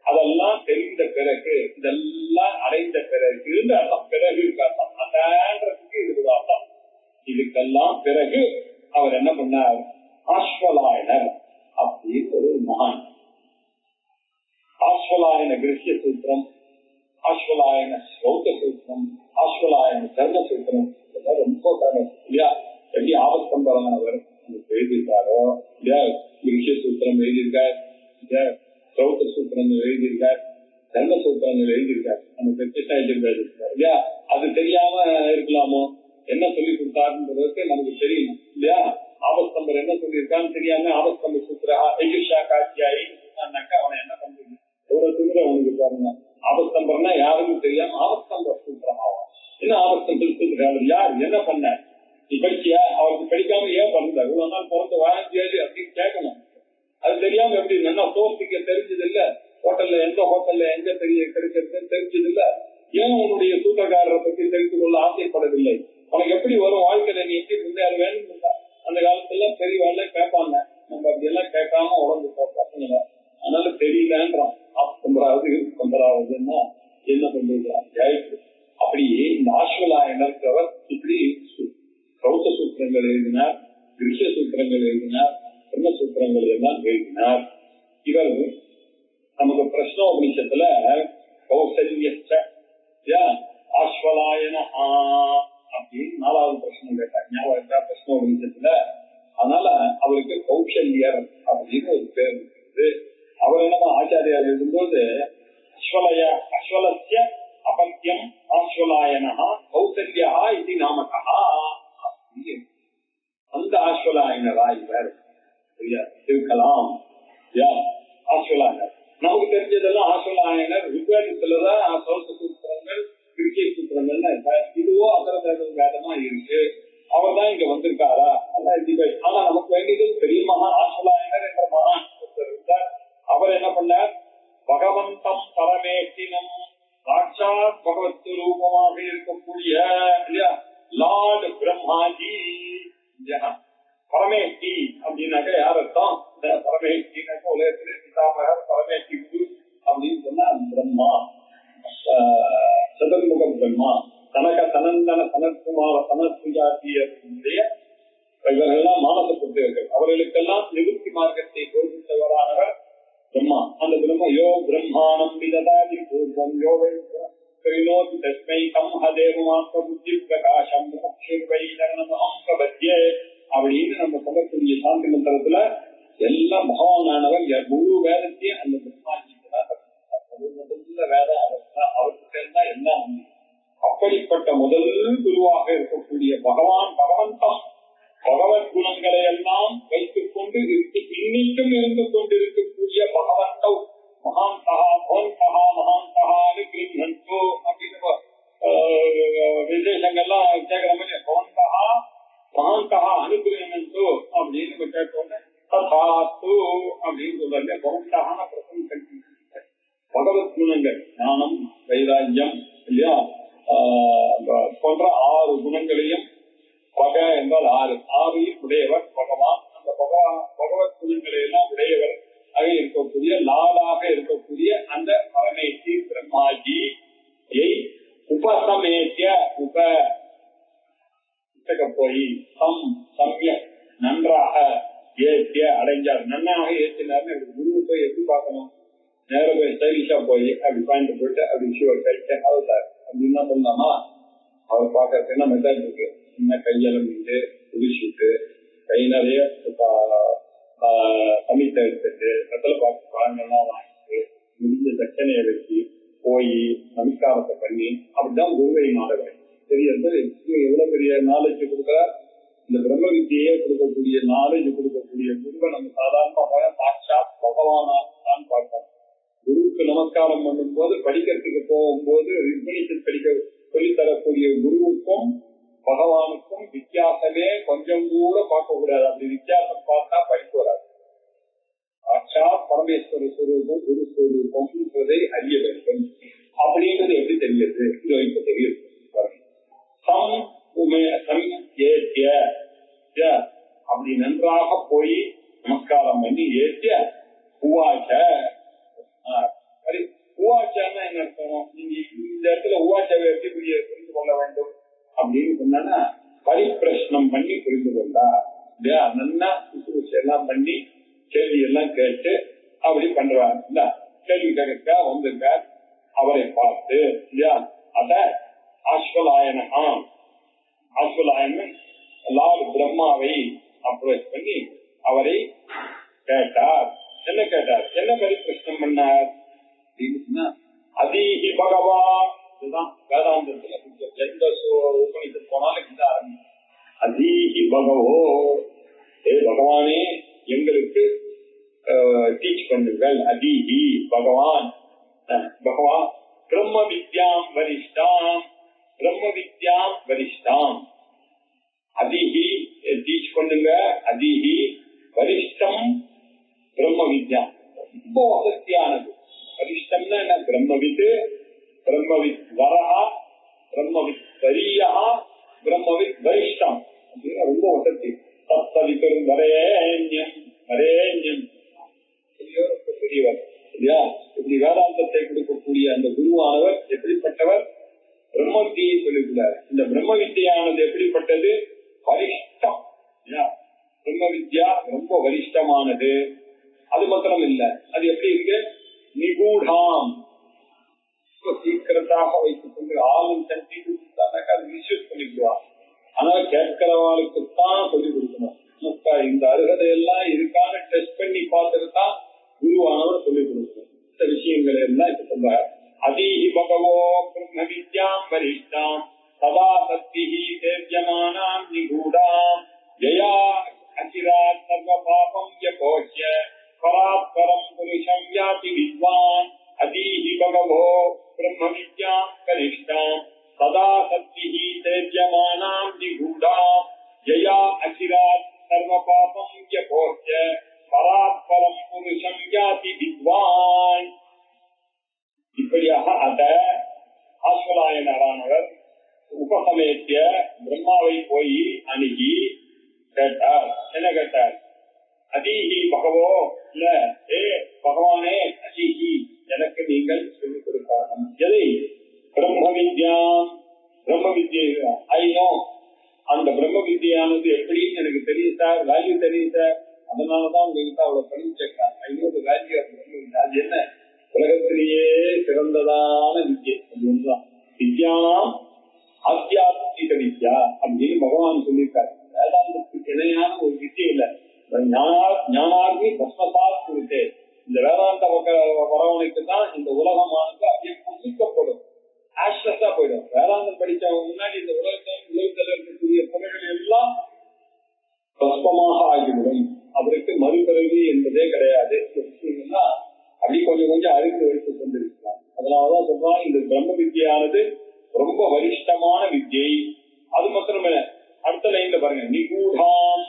அதெல்லாம் தெரிந்த பிறகு, இதெல்லாம் அடைந்த பிறகு அர்த்தம். பிறகு இருக்காதான் அந்தன்றதுக்கு இது அர்த்தம். இதுக்கெல்லாம் பிறகு அவர் என்ன பண்ணார்? ஆஸ்வலாயனர் அப்படின்னு ஒரு மகான். ஆஸ்வலாயன கிருஷ்ய சூத்திரம், ஆஸ்வலாயன ஸ்லோக சூத்திரம், ஆஸ்வலாயன தர்ம சூத்திரம், இதெல்லாம் ரொம்ப இல்லையா? எப்படி ஆபஸ்தம்பரவர் எழுதியிருக்காரோ இல்லையா, கிருஷ்ய சூத்திரம் எழுதியிருக்கார், ஸ்லோக சூத்திரம் எழுதியிருக்கார், தர்ம சூத்திரங்கள் எழுதியிருக்கார், அந்த பிரத்யேகம் எழுதியிருக்காரு இல்லையா? அது தெரியாம இருக்கலாமோ? என்ன சொல்லி கொடுத்தாருன்றதுக்கு நமக்கு தெரியும் இல்லையா? ஆபஸ்தம்பர் என்ன சொல்லியிருக்கான்னு தெரியாம ஆபஸ்தம்ப சூத்திரா ஐயுஷா காட்சியாயி சொன்னாக்கா அவனை என்ன பண்றது? எவ்வளவு திமிர அவனுக்கு பாருங்க. ஆபஸ்தம்பர்னா யாருன்னு தெரியாம ஆபஸ்தம்ப சூத்திரம் ஆகும். என்ன ஆபஸ்தம்பர் சூத்திரம் யார் என்ன பண்ண? நீ படிச்சியா? அவருக்கு படிக்காம ஏன் பண்ணல? இவ்வளவு நாள் பிறந்து வாழ்ந்தியாது அப்படின்னு கேட்கணும். அது தெரியாம எப்படி நல்லா சோர்த்திக்க தெரிஞ்சது இல்ல, ஹோட்டல்ல எந்த ஹோட்டல்ல எங்க தெரிய கிடைக்கிறதுன்னு தெரிஞ்சது இல்ல, ஏன் உன்னுடைய சூத்திரக்காரரை பத்தி தெரிந்து கொள்ள ஆசைப்படவில்லை? உனக்கு எப்படி வரும் வாழ்க்கையில? நீ எப்படி முன்னேற வேணும்? அந்த காலத்துல பெரியவாழ்ல கேட்பாங்க, நம்ம அப்படி எல்லாம் கேட்காம உடம்பு பசங்க. அதனால தெரியலன்றான். 19வதுன்னா என்ன பண்ணிருக்கிறான்? அப்படி இந்த ஆஸ்வலாயனர் இப்படி சௌத்த சூத்திரங்கள் எழுதினார், கிருஷ்ய சூத்திரங்கள் எழுதினார், பிரம்ம சூத்திரங்கள் எல்லாம் எழுதினார். இவர் நமக்கு பிரஷ்னோபனிஷத்துல கௌசல்யச்ச ஆஸ்வலாயன அப்படின்னு 4வது பிரச்சனை கேட்டார். ஞாபகம் இருக்கா? பிரஷ்னோபனிஷத்துல. அதனால அவருக்கு கௌசல்யர் அப்படின்னு ஒரு பேர் இருக்குது. அவர் என்னமா ஆச்சாரியார் எழுதும்போது அஸ்வலஸ்ய அபத்தியம் ஆஸ்வலாயனா கௌசல்யா இது நாமகா அப்படின்னு அந்த ஆஸ்வலாயனரா இவர் இருக்கலாம். ஆஸ்வலாயனர் நமக்கு தெரிஞ்சதெல்லாம் ஆஸ்வலாயனர் ரிக்வேதத்துலதான் சௌத்த சூத்திரங்கள், கிருஷ்ய சூத்திரங்கள்னு இதுவோ அகரதேவ வேதமா இருக்கு. அவர் தான் இங்க வந்திருக்காரா? ஆனா நமக்கு வேண்டியது பெரிய மகான் ஆஸ்வலாயனர் என்ற மகான் இருந்தார். அவர் என்ன பண்ணார்? பகவந்தம் பரமேட்டினம் சாட்சாத் பகவத் ரூபமாக இருக்கக்கூடிய இல்லையா லார்ட் பிரம்மாஜி. பரமேஷ்டி அப்படின்னாக்க யார் அர்த்தம்? பரமேஷ்டினாக்க உலகத்திலே பிதாமகர் பரமேஷ்டி குரு அப்படின்னு சொன்னா பிரம்மா, சதுர்முக பிரம்மா, தனக சனந்தன சனத்குமார சனத்குஜாத்தியுடைய இவர்களெல்லாம் மானச புத்திரர்கள். அவர்களுக்கெல்லாம் நிவர்த்தி மார்க்கத்தை போதித்தவரானவர் பிரம்மா. அந்த பிரம்ம யோ பிரம்மாணம் விததாதி பூர்வம் யோ வைனோதி தஸ்மை கம்ஹதேவமாத்ம புத்தி பிரகாசம் நமஹம் பிரபத்யே அப்படின்னு நம்ம சொல்லக்கூடிய சாந்தி மந்திரத்துல எல்லாம் பகவானானவர் முழு வேதத்தையும் அந்த பிரம்மாஜிக்கு தான் முதல்ல வேதம் அவர்கிட்ட இருந்தா எல்லாம். அப்படிப்பட்ட முதல் குருவாக இருக்கக்கூடிய பகவந்தம் பகவத் குணங்களை எல்லாம் வைத்துக் கொண்டு இன்னைக்கும் இருந்து கொண்டிருக்கக்கூடிய பகவந்தவ் மகாந்தா பவந்தா மகாந்தான்னு கிருந்தோ அப்படின்னு விசேஷங்கள்லாம் கேட்கிற மாதிரி பவந்தா மகாந்தா அனுகிரகந்தோ அப்படின்னு கேட்டோன்னு ததாஸ்து அப்படின்னு சொல்றாங்க. பவந்தான பிரசம் கல்வி பகவத் குணங்கள் ஞானம் வைராக்கியம் இல்லையா போன்ற 6 குணங்களையும் பக என்றால் 6 உடையவர் பகவான். அந்த பகவத் குணங்களை எல்லாம் உடையவர் ஆக இருக்கக்கூடிய லாலாக இருக்கக்கூடிய அந்த பரமேஸ்வரி பிரம்மாஜியை உபசமேத்திய போய் சம்ய நன்றாக ஏற்றிய அடைஞ்சார். நன்னாக ஏற்றினார்னு குருவை போய் எப்படி பார்க்கணும்? நேர போய் ஸ்டைலிஷா போய் அப்படி பாயிண்ட் போயிட்டு அப்படி ஷூர் கைட்டு சார் அப்படின்னு தான் சொல்லலாமா? அவர் பார்க்கறதுக்கு என்ன மெத்தட் இருக்கு? சின்ன கையெல்லாம் மீண்டு குடிச்சுட்டு கை நிறைய சமைத்த எடுத்துட்டு கத்தலை பார்த்து பழங்கள்லாம் வாங்கிட்டு முடிஞ்ச தட்சணையை வச்சு போய் நமஸ்காரத்தை பண்ணி அப்படிதான் குருவை நாடகம் தெரியறது. எவ்வளவு பெரிய நாலேஜ் கொடுக்கிறார். இந்த பிரம்ம வித்தியே கொடுக்கக்கூடிய நாலேஜ் கொடுக்கக்கூடிய குருவை நம்ம சாதாரணமாக சாட்சாத் பகவானா தான் பார்ப்போம். குருவுக்கு நமஸ்காரம் பண்ணும் போது படிக்கிறதுக்கு போகும்போது ரிக்வனிஷன் படிக்க சொல்லித்தரக்கூடிய குருவுக்கும் பகவானுக்கும் வித்தியாசமே கொஞ்சம் கூட பார்க்க கூடாது. அப்படி வித்தியாசம் பார்த்தா படிக்க வராது. சாட்சாத் பரமேஸ்வர ஸ்வரூபம் குரு ஸ்வரூபம் என்பதை அறிய வேண்டும். அப்படின்றது எப்படி தெரியுது? இது இப்ப தெரியுது. அப்படி அப்படி நன்றாக போய் நமஸ்காரம் பண்ணி ஏற்ற உவாச்ச. உவாச்சான்னா என்ன அர்த்தம்? நீங்க இந்த இடத்துல உவாச்சாவை எப்படி புரிந்து கொள்ள வேண்டும் அப்படின்னு சொன்னா பரிப்பிரஷ்னம் பண்ணி புரிந்து கொண்டா இல்லையா? நல்லா எல்லாம் பண்ணி கேள்வி எல்லாம் கேட்டு அப்படி பண்றாங்க இல்ல. கேள்வி கேட்க வந்திருக்கார், அவரை பார்த்து இல்லையா அத ஆஸ்வலாயனா ஆஸ்வலாயன் லார்ட் பிரம்மாவை அப்ரோச் பண்ணி அவரை கேட்டார். என்ன கேட்டார்? என்ன பரிப்பிரஷ்னம் பண்ணார் அப்படின்னா அதீஹி பகவான். இதுதான் வேதாந்தத்துல எந்த உபநிஷத்து போனாலும் இந்த ஆரம்பிக்கும். அதீஹி பகவோ, ஏ பகவானே எங்களுக்கு டீச் பண்ணுங்கள். அதீஹி பகவான் பகவான் பிரம்ம வித்யாம் வரிஷ்டாம் பிரம்ம வித்யாம் வரிஷ்டாம். அதீஹி டீச் பண்ணுங்க. அதீஹி வரிஷ்டம் பிரம்ம வித்யாம், ரொம்ப வசதியானது. வரிஷ்டம்னா என்ன? பிரம்மவித், பிரம்மவித் வரஹா, பிரம்மவித் வரியா, பிரம்மவித் வரிஷ்டம் அப்படின்னு ரொம்ப வசதி. தத்தவித்தரும் வரேண்யம் வரேண்யம் பெரியவர் இல்லையா? இப்படி வேதாந்தத்தை கொடுக்கக்கூடிய அந்த குருவானவர் எப்படிப்பட்டவர்? பிரம்ம வித்தியை சொல்லிக்கிறார். இந்த பிரம்ம வித்தியானது எப்படிப்பட்டது? வரிஷ்டம். பிரம்ம வித்யா ரொம்ப வரிஷ்டமானது. அது மாத்திரம் இல்ல, அது எப்படி இருக்கு? நிகூடாம், சீக்கிரத்தாக வைத்துக் கொண்டு ஆளும் சக்தி கொடுத்தாக்க அது மிஸ்யூஸ் பண்ணிக்குவா. ஆனா கேட்கிறவாளுக்குத்தான் சொல்லிக் கொடுக்கணும். இந்த அருகதையெல்லாம் இருக்கான்னு டெஸ்ட் பண்ணி பார்த்துதான் குருவானவர் சொல்லிக் கொடுக்கணும். இந்த விஷயங்களை எல்லாம் இப்ப சொல்ற. அதீஹி பகவோ பிரம்ம வித்யாம் வரிஷ்டாம் சதா சக்திஹி சேவ்யமானாம் நிகூடாம் ஜயா அச்சிராத் சர்வ பாபம் யகோச்ய பராத்பரம் புருஷம் யாதி வித்வான். அதீஹி பகவோ பிரம்ம வித்யாம் வரிஷ்டாம் சதா சக்திஹி சேவ்யமானாம் நிகூடாம் ஜயா அச்சிராத் சர்வ பாபம் யகோச்ய பராத்பரம் புருஷம் யாதி வித்வான். இப்படியாக அத ஆஸ்வலாயனரானவர் உபசமயத்திய பிரம்மாவை போய் அணுகி கேட்டார். என்ன கேட்டார்? அதீஹி பகவோ, இல்ல ஏ பகவானே, அதீஹி எனக்கு நீங்கள் சொல்லிக் கொடுக்கலாம். எதை? பிரம்ம வித்யாம். பிரம்ம வித்யை ஐநோ, அந்த பிரம்ம வித்யானது எப்படின்னு எனக்கு தெரியும் சார், வேல்யூ தெரியும் சார், அதனாலதான் உங்ககிட்ட அவ்வளவு பண்ணி கேட்கிறேன். I know value. அது என்ன? உலகத்திலேயே சிறந்ததான வித்யை அது ஒன்றுதான். வித்யானாம் ஆத்தியாத்மிக வித்யா அப்படின்னு பகவான் சொல்லியிருக்காரு. வேதாந்தத்துக்கு இணையான ஒரு வித்யை இல்ல. ஞானாகி பஸ்மசாத் கொடுத்தே. இந்த வேதாந்த வரவணைக்கு தான் இந்த உலகமானது அப்படியே புசிக்கப்படும், ஆஷ்லஸா போயிடும். வேதாந்தம் படிச்சவங்க முன்னாடி இந்த உலகத்தில் இருக்கக்கூடிய பொருள்கள் எல்லாம் பஸ்மமாக ஆகிவிடும். அவருக்கு மறுபிறவி என்பதே கிடையாது. விஷயங்கள்லாம் அப்படி கொஞ்சம் கொஞ்சம் அறிந்து வைத்துக் கொண்டிருக்கிறார். அதனாலதான் சொல்றான், இந்த பிரம்ம வித்யானது ரொம்ப வரிஷ்டமான வித்யை. அது மாத்திரமே அடுத்த லைன்ல பாருங்க, நிகூடாம்,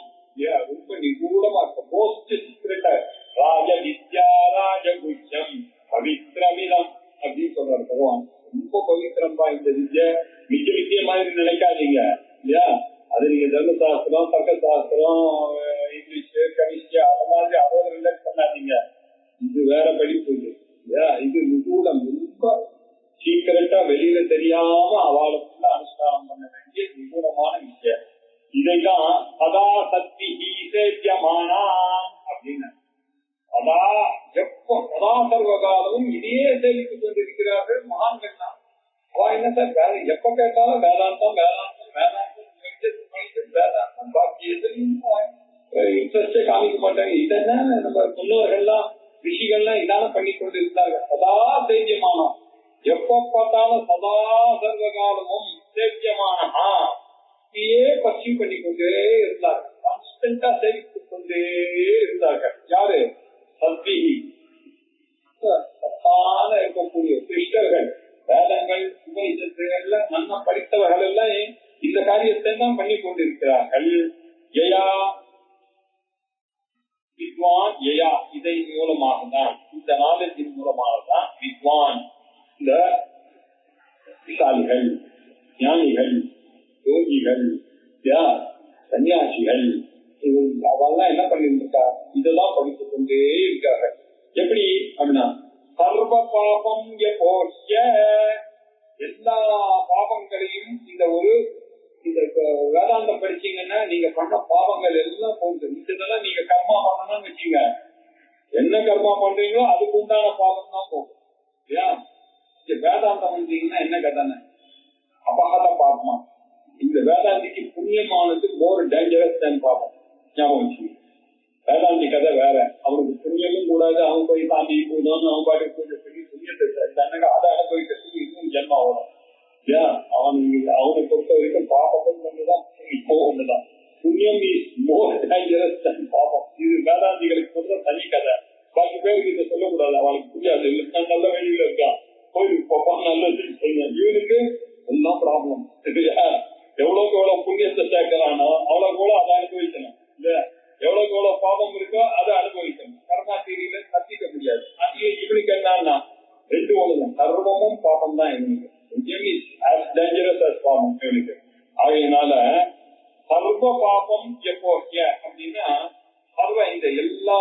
ரொம்ப நிகூடமா இருக்க, மோஸ்ட் சீக்ரெட்டா. ராஜ வித்யா ராஜகுஜம் பவித்ரமிதம் அப்படின்னு சொல்றாரு பகவான். ரொம்ப பவித்திரம்பா இந்த வித்யா. மிச்ச வித்திய மாதிரி நினைக்காதீங்க இல்லையா? அது நீங்க தர்மசாஸ்திரம், தர்க்கசாஸ்திரம், இங்கிலீஷ், கெமிஸ்ட்ரி அந்த மாதிரி அவ்வளவு ரிலேட் பண்ணாதீங்க. இது வேற படிப்பு. இது நிகூடம், ரொம்ப சீக்கிரட்டா வெளியில தெரியாம அவளுக்குள்ள அனுஷ்டானம் பண்ண வேண்டிய நிகூடமான விஷயம். இதைதான் சதா சக்தி சேத்தியமானா அப்படின்னு. சதா எப்போ சதா சர்வகாலமும் இதையே சேவித்துக் கொண்டிருக்கிறார்கள் மகான்கள் தான். அவ என்ன சார் வேற எப்ப கேட்டாலும் வேதாந்தம் வேதாந்தம் வேதாந்தம் வேதாந்தம், பாக்கி எதுலையும் இன்ட்ரெஸ்டே காமிக்க மாட்டாங்க. இதெல்லாம் நம்ம முன்னோர்கள்லாம் ரிஷிகள்லாம் இதான பண்ணி கொண்டு இருந்தார்கள். சதா சேத்தியமானம், எப்ப பார்த்தாலும் சதா சர்வகாலமும் சேத்தியமானஹா பற்றி பண்ணி கொண்டே இருந்தார்கள். கான்ஸ்டன்டா சேவித்துக் கொண்டே இருந்தார்கள். யாரு? சத்விஹி, சத்தான இருக்கக்கூடிய கிருஷ்ணர்கள், வேதங்கள் உபநிஷத்துகள்ல நல்லா படித்தவர்கள் எல்லாம் இந்த காரியத்தை தான் பண்ணி கொண்டிருக்கிறார்கள். யயா வித்வான், யயா இதை மூலமாக தான், இந்த நாலேஜின் மூலமாக தான் வித்வான், இந்த விசாலிகள், ஞானிகள், யோகிகள், சன்னியாசிகள் அவெல்லாம் என்ன பண்ணிட்டு இருக்கா, இதெல்லாம் படித்துக் கொண்டே இருக்காங்க. எப்படி அப்படின்னா, சர்வ பாபம் போஷ்ய, எல்லா பாபங்களையும் இந்த வேதாந்தம் படிச்சீங்கன்னா நீங்க பண்ண பாவங்கள் எல்லாம் போகுது. இதெல்லாம் நீங்க கர்மா பண்ணணும்னு வச்சீங்க, என்ன கர்மா பண்றீங்களோ அதுக்கு உண்டான பாவம் தான் போகும் இல்லையா. வேதாந்தம் வந்தீங்கன்னா என்ன கதான அபகத பாபமா. இந்த வேதாந்திக்கு புண்ணியமானது மோர் டேஞ்சரஸ் தான் பாபம். ஞாபகம் வச்சு, வேதாந்தி கதை வேற. அவனுக்கு புண்ணியமும் கூடாது, அவன் போய் தாண்டி போடணும், அவன் பாட்டு பூஜை பண்ணி புண்ணியத்தை அதை அனுபவிக்கிறதுக்கு இன்னும் ஜென்மா வரும் இல்லையா. அவனை பொறுத்த வரைக்கும் பாபம் ஒண்ணுதான், இப்போ ஒண்ணுதான். புண்ணியம் இஸ் மோர் டேஞ்சரஸ் தான் பாபம். இது வேதாந்திகளுக்கு சொல்ற தனி கதை. பாக்கி பேருக்கு இதை சொல்லக்கூடாது, அவனுக்கு புரியாது. நல்ல வழியில இருக்கான், கோயிலுக்கு போப்பான், நல்லது செய்ய. இவனுக்கு எல்லாம் ப்ராப்ளம் இல்லையா. எவ்வளவுக்கு எவ்வளவு புண்ணியத்தை சேர்க்கிறானோ அவ்வளவுக்கு எவ்வளவு அதை அனுபவிக்கணும் இல்லையா. எவ்வளவுக்கு எவ்வளவு பாபம் இருக்கோ அதை அனுபவிக்கணும். கர்மா தீரியில தப்பிக்க முடியாது. அது இவனுக்கு என்னன்னா ரெண்டு ஒண்ணுதான், சர்வமும் பாபம் தான் இவனுக்கு. பாபம் இவனுக்கு. ஆகையினால சர்வ பாபம் எப்போக்கிய அப்படின்னா, சர்வ இந்த எல்லா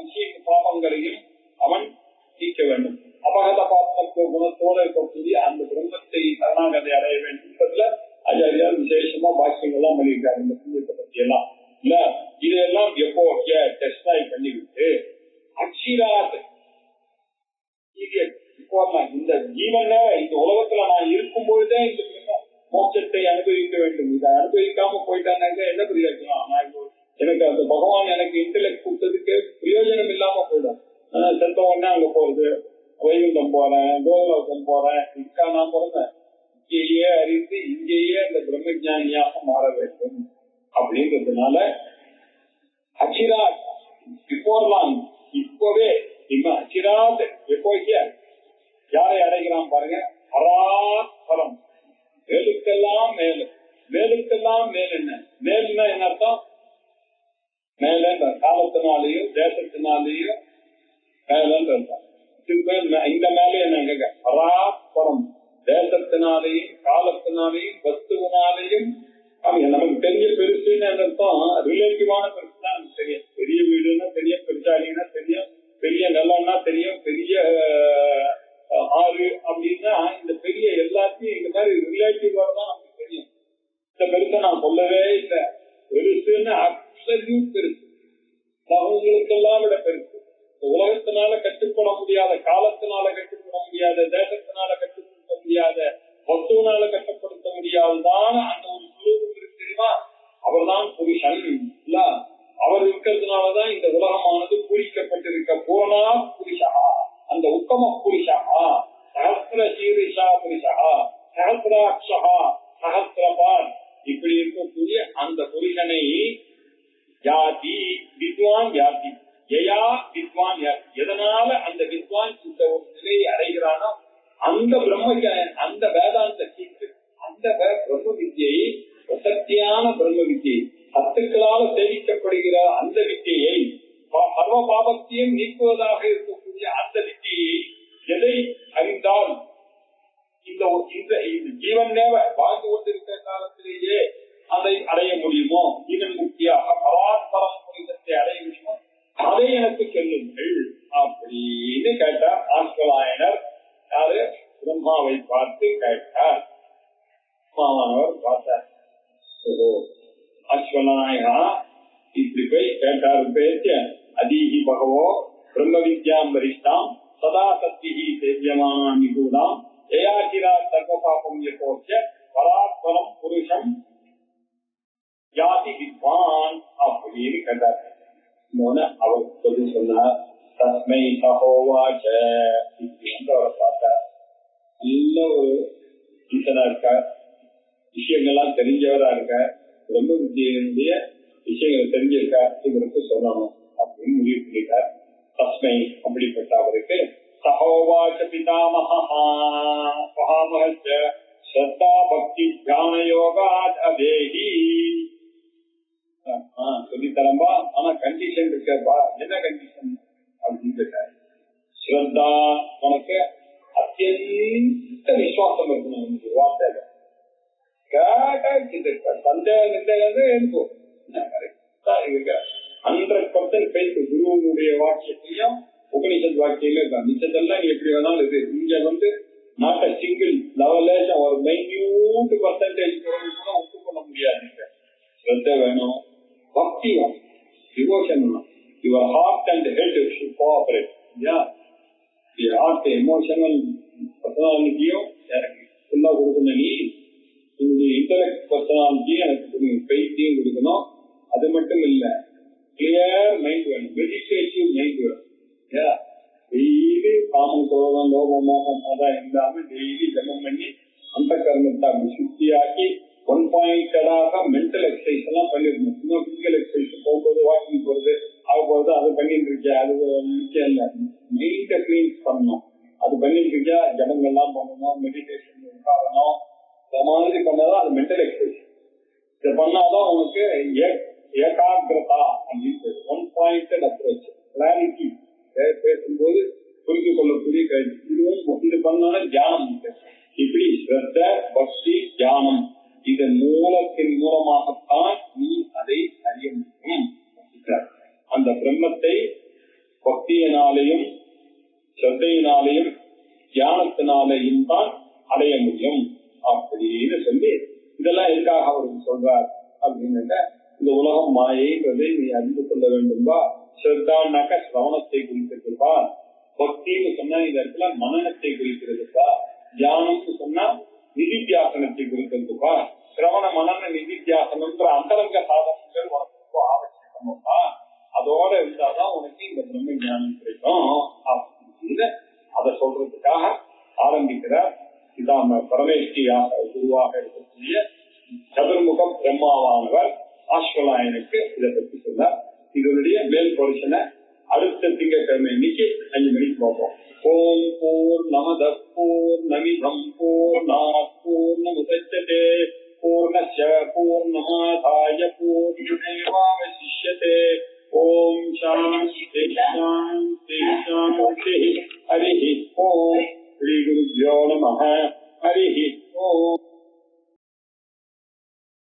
விஷய பாபங்களையும் அவன் நீக்க வேண்டும். அபகத பாபத்துவ குணத்தோடு இருக்கக்கூடிய அந்த பிரம்மத்தை சரணாகதி அடைய வேண்டும்ன்றதுல ஆச்சாரியார் விசேஷமா பாக்கியங்கள்லாம் பண்ணியிருக்காரு. இந்த புண்ணியத்தை பத்தி எல்லாம் இல்ல, இதெல்லாம் எப்போ டெஸ்டாய் பண்ணிவிட்டு அக்ஷிராத் இப்போ இந்த ஜீவன் இந்த உலகத்துல நான் இருக்கும் பொழுதே இந்த மோட்சத்தை அனுபவிக்க வேண்டும். இதை அனுபவிக்காம போயிட்டானாக்க என்ன பிரயோஜனம்? எனக்கு அந்த பகவான் எனக்கு இன்டெலெக்ட் கொடுத்ததுக்கு பிரயோஜனம் இல்லாம போயிடும். செத்த உடனே அங்க போறது, வைகுண்டம் போறேன், கோகுலம் போறேன், இதுக்கா நான் பிறந்தேன். இங்கேயே அறிந்து இங்கேயே அந்த பிரம்மஜானியாக மாற வேண்டும் அப்படின்றதுனால அச்சிராத் பிஃபோர்லாம் இப்பவே அச்சிராத் எப்போ யாரை அடைகிறான் பாருங்க. பராத்பரம், மேலுக்கெல்லாம் மேலு. மேலுக்கெல்லாம் மேல் என்ன? மேல்னா என்ன அர்த்தம்? மேல காலத்தினாலேயும் தேசத்தினாலேயும் மேலன்னு அர்த்தம். இந்த மேலே என்ன? பராத்பரம், தேசத்தினாலேயும் காலத்தினாலேயும் வஸ்துவினாலேயும். நமக்கு தெரிய பெருசுன்னு அர்த்தம், ரிலேட்டிவான பெருசு தான் நமக்கு தெரியும். பெரிய வீடுன்னா தெரியும், பெருசாலின்னா தெரியும், பெரிய நிலம்னா தெரியும், பெரிய ஆறு அப்படின்னா இந்த பெரிய எல்லாத்தையும் இந்த மாதிரி ரிலேட்டிவா தான் நமக்கு தெரியும். இந்த பெருசை நான் சொல்லவே இல்லை. பெருசுன்னு அப்சல்யூட் பெருசு, அவங்களுக்கெல்லாம் விட பெருசு. உலகத்தினால கட்டுப்பட முடியாத, காலத்தினால கட்டுப்பட முடியாத, தேசத்தினால கட்டுப்படுத்த முடியாத, வஸ்துவினால கட்டுப்படுத்த முடியாததான அந்த ஒரு சுரூபம் இருக்கு தெரியுமா, அவர் தான் புருஷன் இல்ல. அவர் இருக்கிறதுனாலதான் இந்த உலகமானது பூரிக்கப்பட்டிருக்க. பூரணா புருஷா, அந்த உத்தம புருஷா, சஹஸ்ர சீரிஷா புருஷா, சஹஸ்ராட்சா, சஹஸ்ரபான், இப்படி இருக்கக்கூடிய அந்த புருஷனை யாதி வித்வான் யாதி, யயா வித்வான் யாதி, எதனால அந்த வித்வான் இந்த ஒரு நிலையை அடைகிறானோ அந்த அந்த வேதாந்த சீட்டு, அந்த பிரம்ம வித்தியை, சத்தியான பிரம்ம வித்தியை, சத்துக்களால சேவிக்கப்படுகிற அந்த வித்தியை, சர்வ பாபத்தையும் நீக்குவதாக இருக்கக்கூடிய அந்த வித்தியை எதை அறிந்தால் இந்த ஜீவன் நேவ வாழ்ந்து கொண்டிருக்கிற காலத்திலேயே அதை அடைய முடியுமோ, ஜீவன் முக்தியாக பராத்பரம் புனிதத்தை அடைய முடியுமோ, அதை எனக்கு சொல்லுங்கள் அப்படின்னு கேட்டார் ஆஸ்வலாயனர். யாரு? பிரம்மாவை பார்த்து கேட்டார். பிரம்மாவானவர் பார்த்தார். அஸ்வநாயகா இப்படி போய் கேட்டார். பேச்ச அதீஹி பகவோ பிரம்ம வித்யாம் வரிஷ்டாம் சதா சக்தி சேவியமானாம் நிகூடாம் ஜெயாகிரா சர்வ பாபம் யகோச்ச பராத்பரம் புருஷம் யாதி வித்வான் அப்படின்னு கேட்டார். அவர் சொல்லி சொன்னார், தஸ்மை சகோவாச்ச இப்படி வந்து அவரை பார்த்தார். நல்ல ஒரு ஈசனா இருக்கார், விஷயங்கள்லாம் தெரிஞ்சவரா இருக்கார், பிரம்ம வித்தியினுடைய விஷயங்கள் தெரிஞ்சிருக்கா, இவருக்கு சொல்லணும் அப்படின்னு முடிவு பண்ணிட்டார். தஸ்மை அப்படிப்பட்ட அவருக்கு சகோவாச்ச பிதாமகா மகாமஹச்ச ஸ்ரத்தா பக்தி தியான யோகாத் அதேஹி. சொல்லித்தரம்பா, ஆனா கண்டிஷன் இருக்கா. என்ன கண்டிஷன் அப்படின்னு கேட்டார். ஸ்ரத்தா, உனக்கு அத்தியந்த விசுவாசம் இருக்கணும். வார்த்தை சந்தேகம் இருக்கும், இருக்க 100% ஃபெய்த் குருவுடைய வாக்கியத்தையும் உபனிஷத் வாக்கியம் இருக்கான். மிச்சத்தெல்லாம் நீ எப்படி வேணாலும் இது இங்க நாட் அ சிங்கிள் லெவலேஜ் ஒரு மைன்யூட் பர்சன்டேஜ் கூட ஒப்பு பண்ண முடியாது. ஸ்ரத்த வேணும், பக்தி வேணும், டிவோஷன் வேணும். Your heart and head should cooperate. Heart emotional பர்சனாலிட்டியும் எனக்கு ஃபுல்லா கொடுக்கணும். நீ உங்களுடைய இன்டலெக்ட் பர்சனாலிட்டியும் எனக்கு கொடுக்கணும், ஃபெய்த்தையும் கொடுக்கணும். அது மட்டும் இல்ல, கிளியர் மைண்ட் வேணும், மெடிடேட்டிவ் மைண்ட் வேணும். டெய்லி காமம், குரோதம், லோகம், மோகம் அதான் இல்லாம டெய்லி ஜபம் பண்ணி அந்த கர்மத்தை அப்படி சுத்தியாக்கி ஒன் பாயிண்டடாக மென்டல் எக்ஸசைஸ் எல்லாம் பண்ணிருக்கணும். சும்மா பிசிக்கல் எக்ஸசைஸ் போகும்போது வாக்கிங் போறது ஆகும்போது அது பண்ணிட்டு இருக்கேன், அது முக்கியம் இல்லை. மெயின்ட கிளீன்ஸ் பண்ணணும், அது பண்ணிட்டு இருக்கியா. ஜபங்கள்லாம் பண்ணணும், மெடிடேஷன் உட்காரணும், இந்த மாதிரி பண்ணாதான் அது மென்டல் எக்ஸசைஸ். இதை பண்ணாதான் உனக்கு ஏகாகிரதா அப்படின்னு ஒன் பாயிண்டட் அப்ரோச், கிளாரிட்டி பேசும்போது புரிந்து கொள்ளக்கூடிய கல்வி. இதுவும் இது பண்ணாலும் தியானம். இப்படி ஸ்ரத்த, பக்தி, தியானம் இதன் மூலத்தின் மூலமாகத்தான் நீ அதை அறிய முடியும். அந்த பிரம்மத்தை பக்தியினாலேயும் ஸ்ரத்தையினாலேயும் தியானத்தினாலேயும் தான் அடைய முடியும் அப்படின்னு சொல்லி இதெல்லாம் எதுக்காக அவருக்கு சொல்றார் அப்படின்னு, இந்த உலகம் மாயைன்றதை நீ அறிந்து கொள்ள வேண்டும்பா. ஸ்ரத்தானாக்க சிரவணத்தை குறிக்கிறதுப்பா, பக்தின்னு சொன்னா இந்த இடத்துல மனநத்தை குறிக்கிறதுப்பா, தியானம்னு சொன்னா நிதித்தியாசனத்தை குறிக்கிறதுப்பா. சிரவண மனன நிதித்தியாசனம்ன்ற அந்தரங்க சாதனங்கள் உனக்கு ரொம்ப ஆவசியமா, அதோட இருந்தாதான் உனக்கு இந்த பிரம்ம ஞானம் கிடைக்கும் அப்படின்னு அதை சொல்றதுக்காக ஆரம்பிக்கிறார். இதான் பரமேஷ்டியாக குருவாக இருக்கக்கூடிய சதுர்முக பிரம்மாவானவர் ஆஸ்வலாயனுக்கு இதை பற்றி சொன்னார். இதனுடைய மேல் போர்ஷனை அடுத்த திங்கட்கிழமை இன்னைக்கு 5 மணிக்கு பார்ப்போம். ஓம் பூர்ணமத பூர்ணமிதம் பூர்ணாத் பூர்ணமுதச்யதே பூர்ணஸ்ய பூர்ணமாதாய பூர்ணமேவாவசிஷ்யதே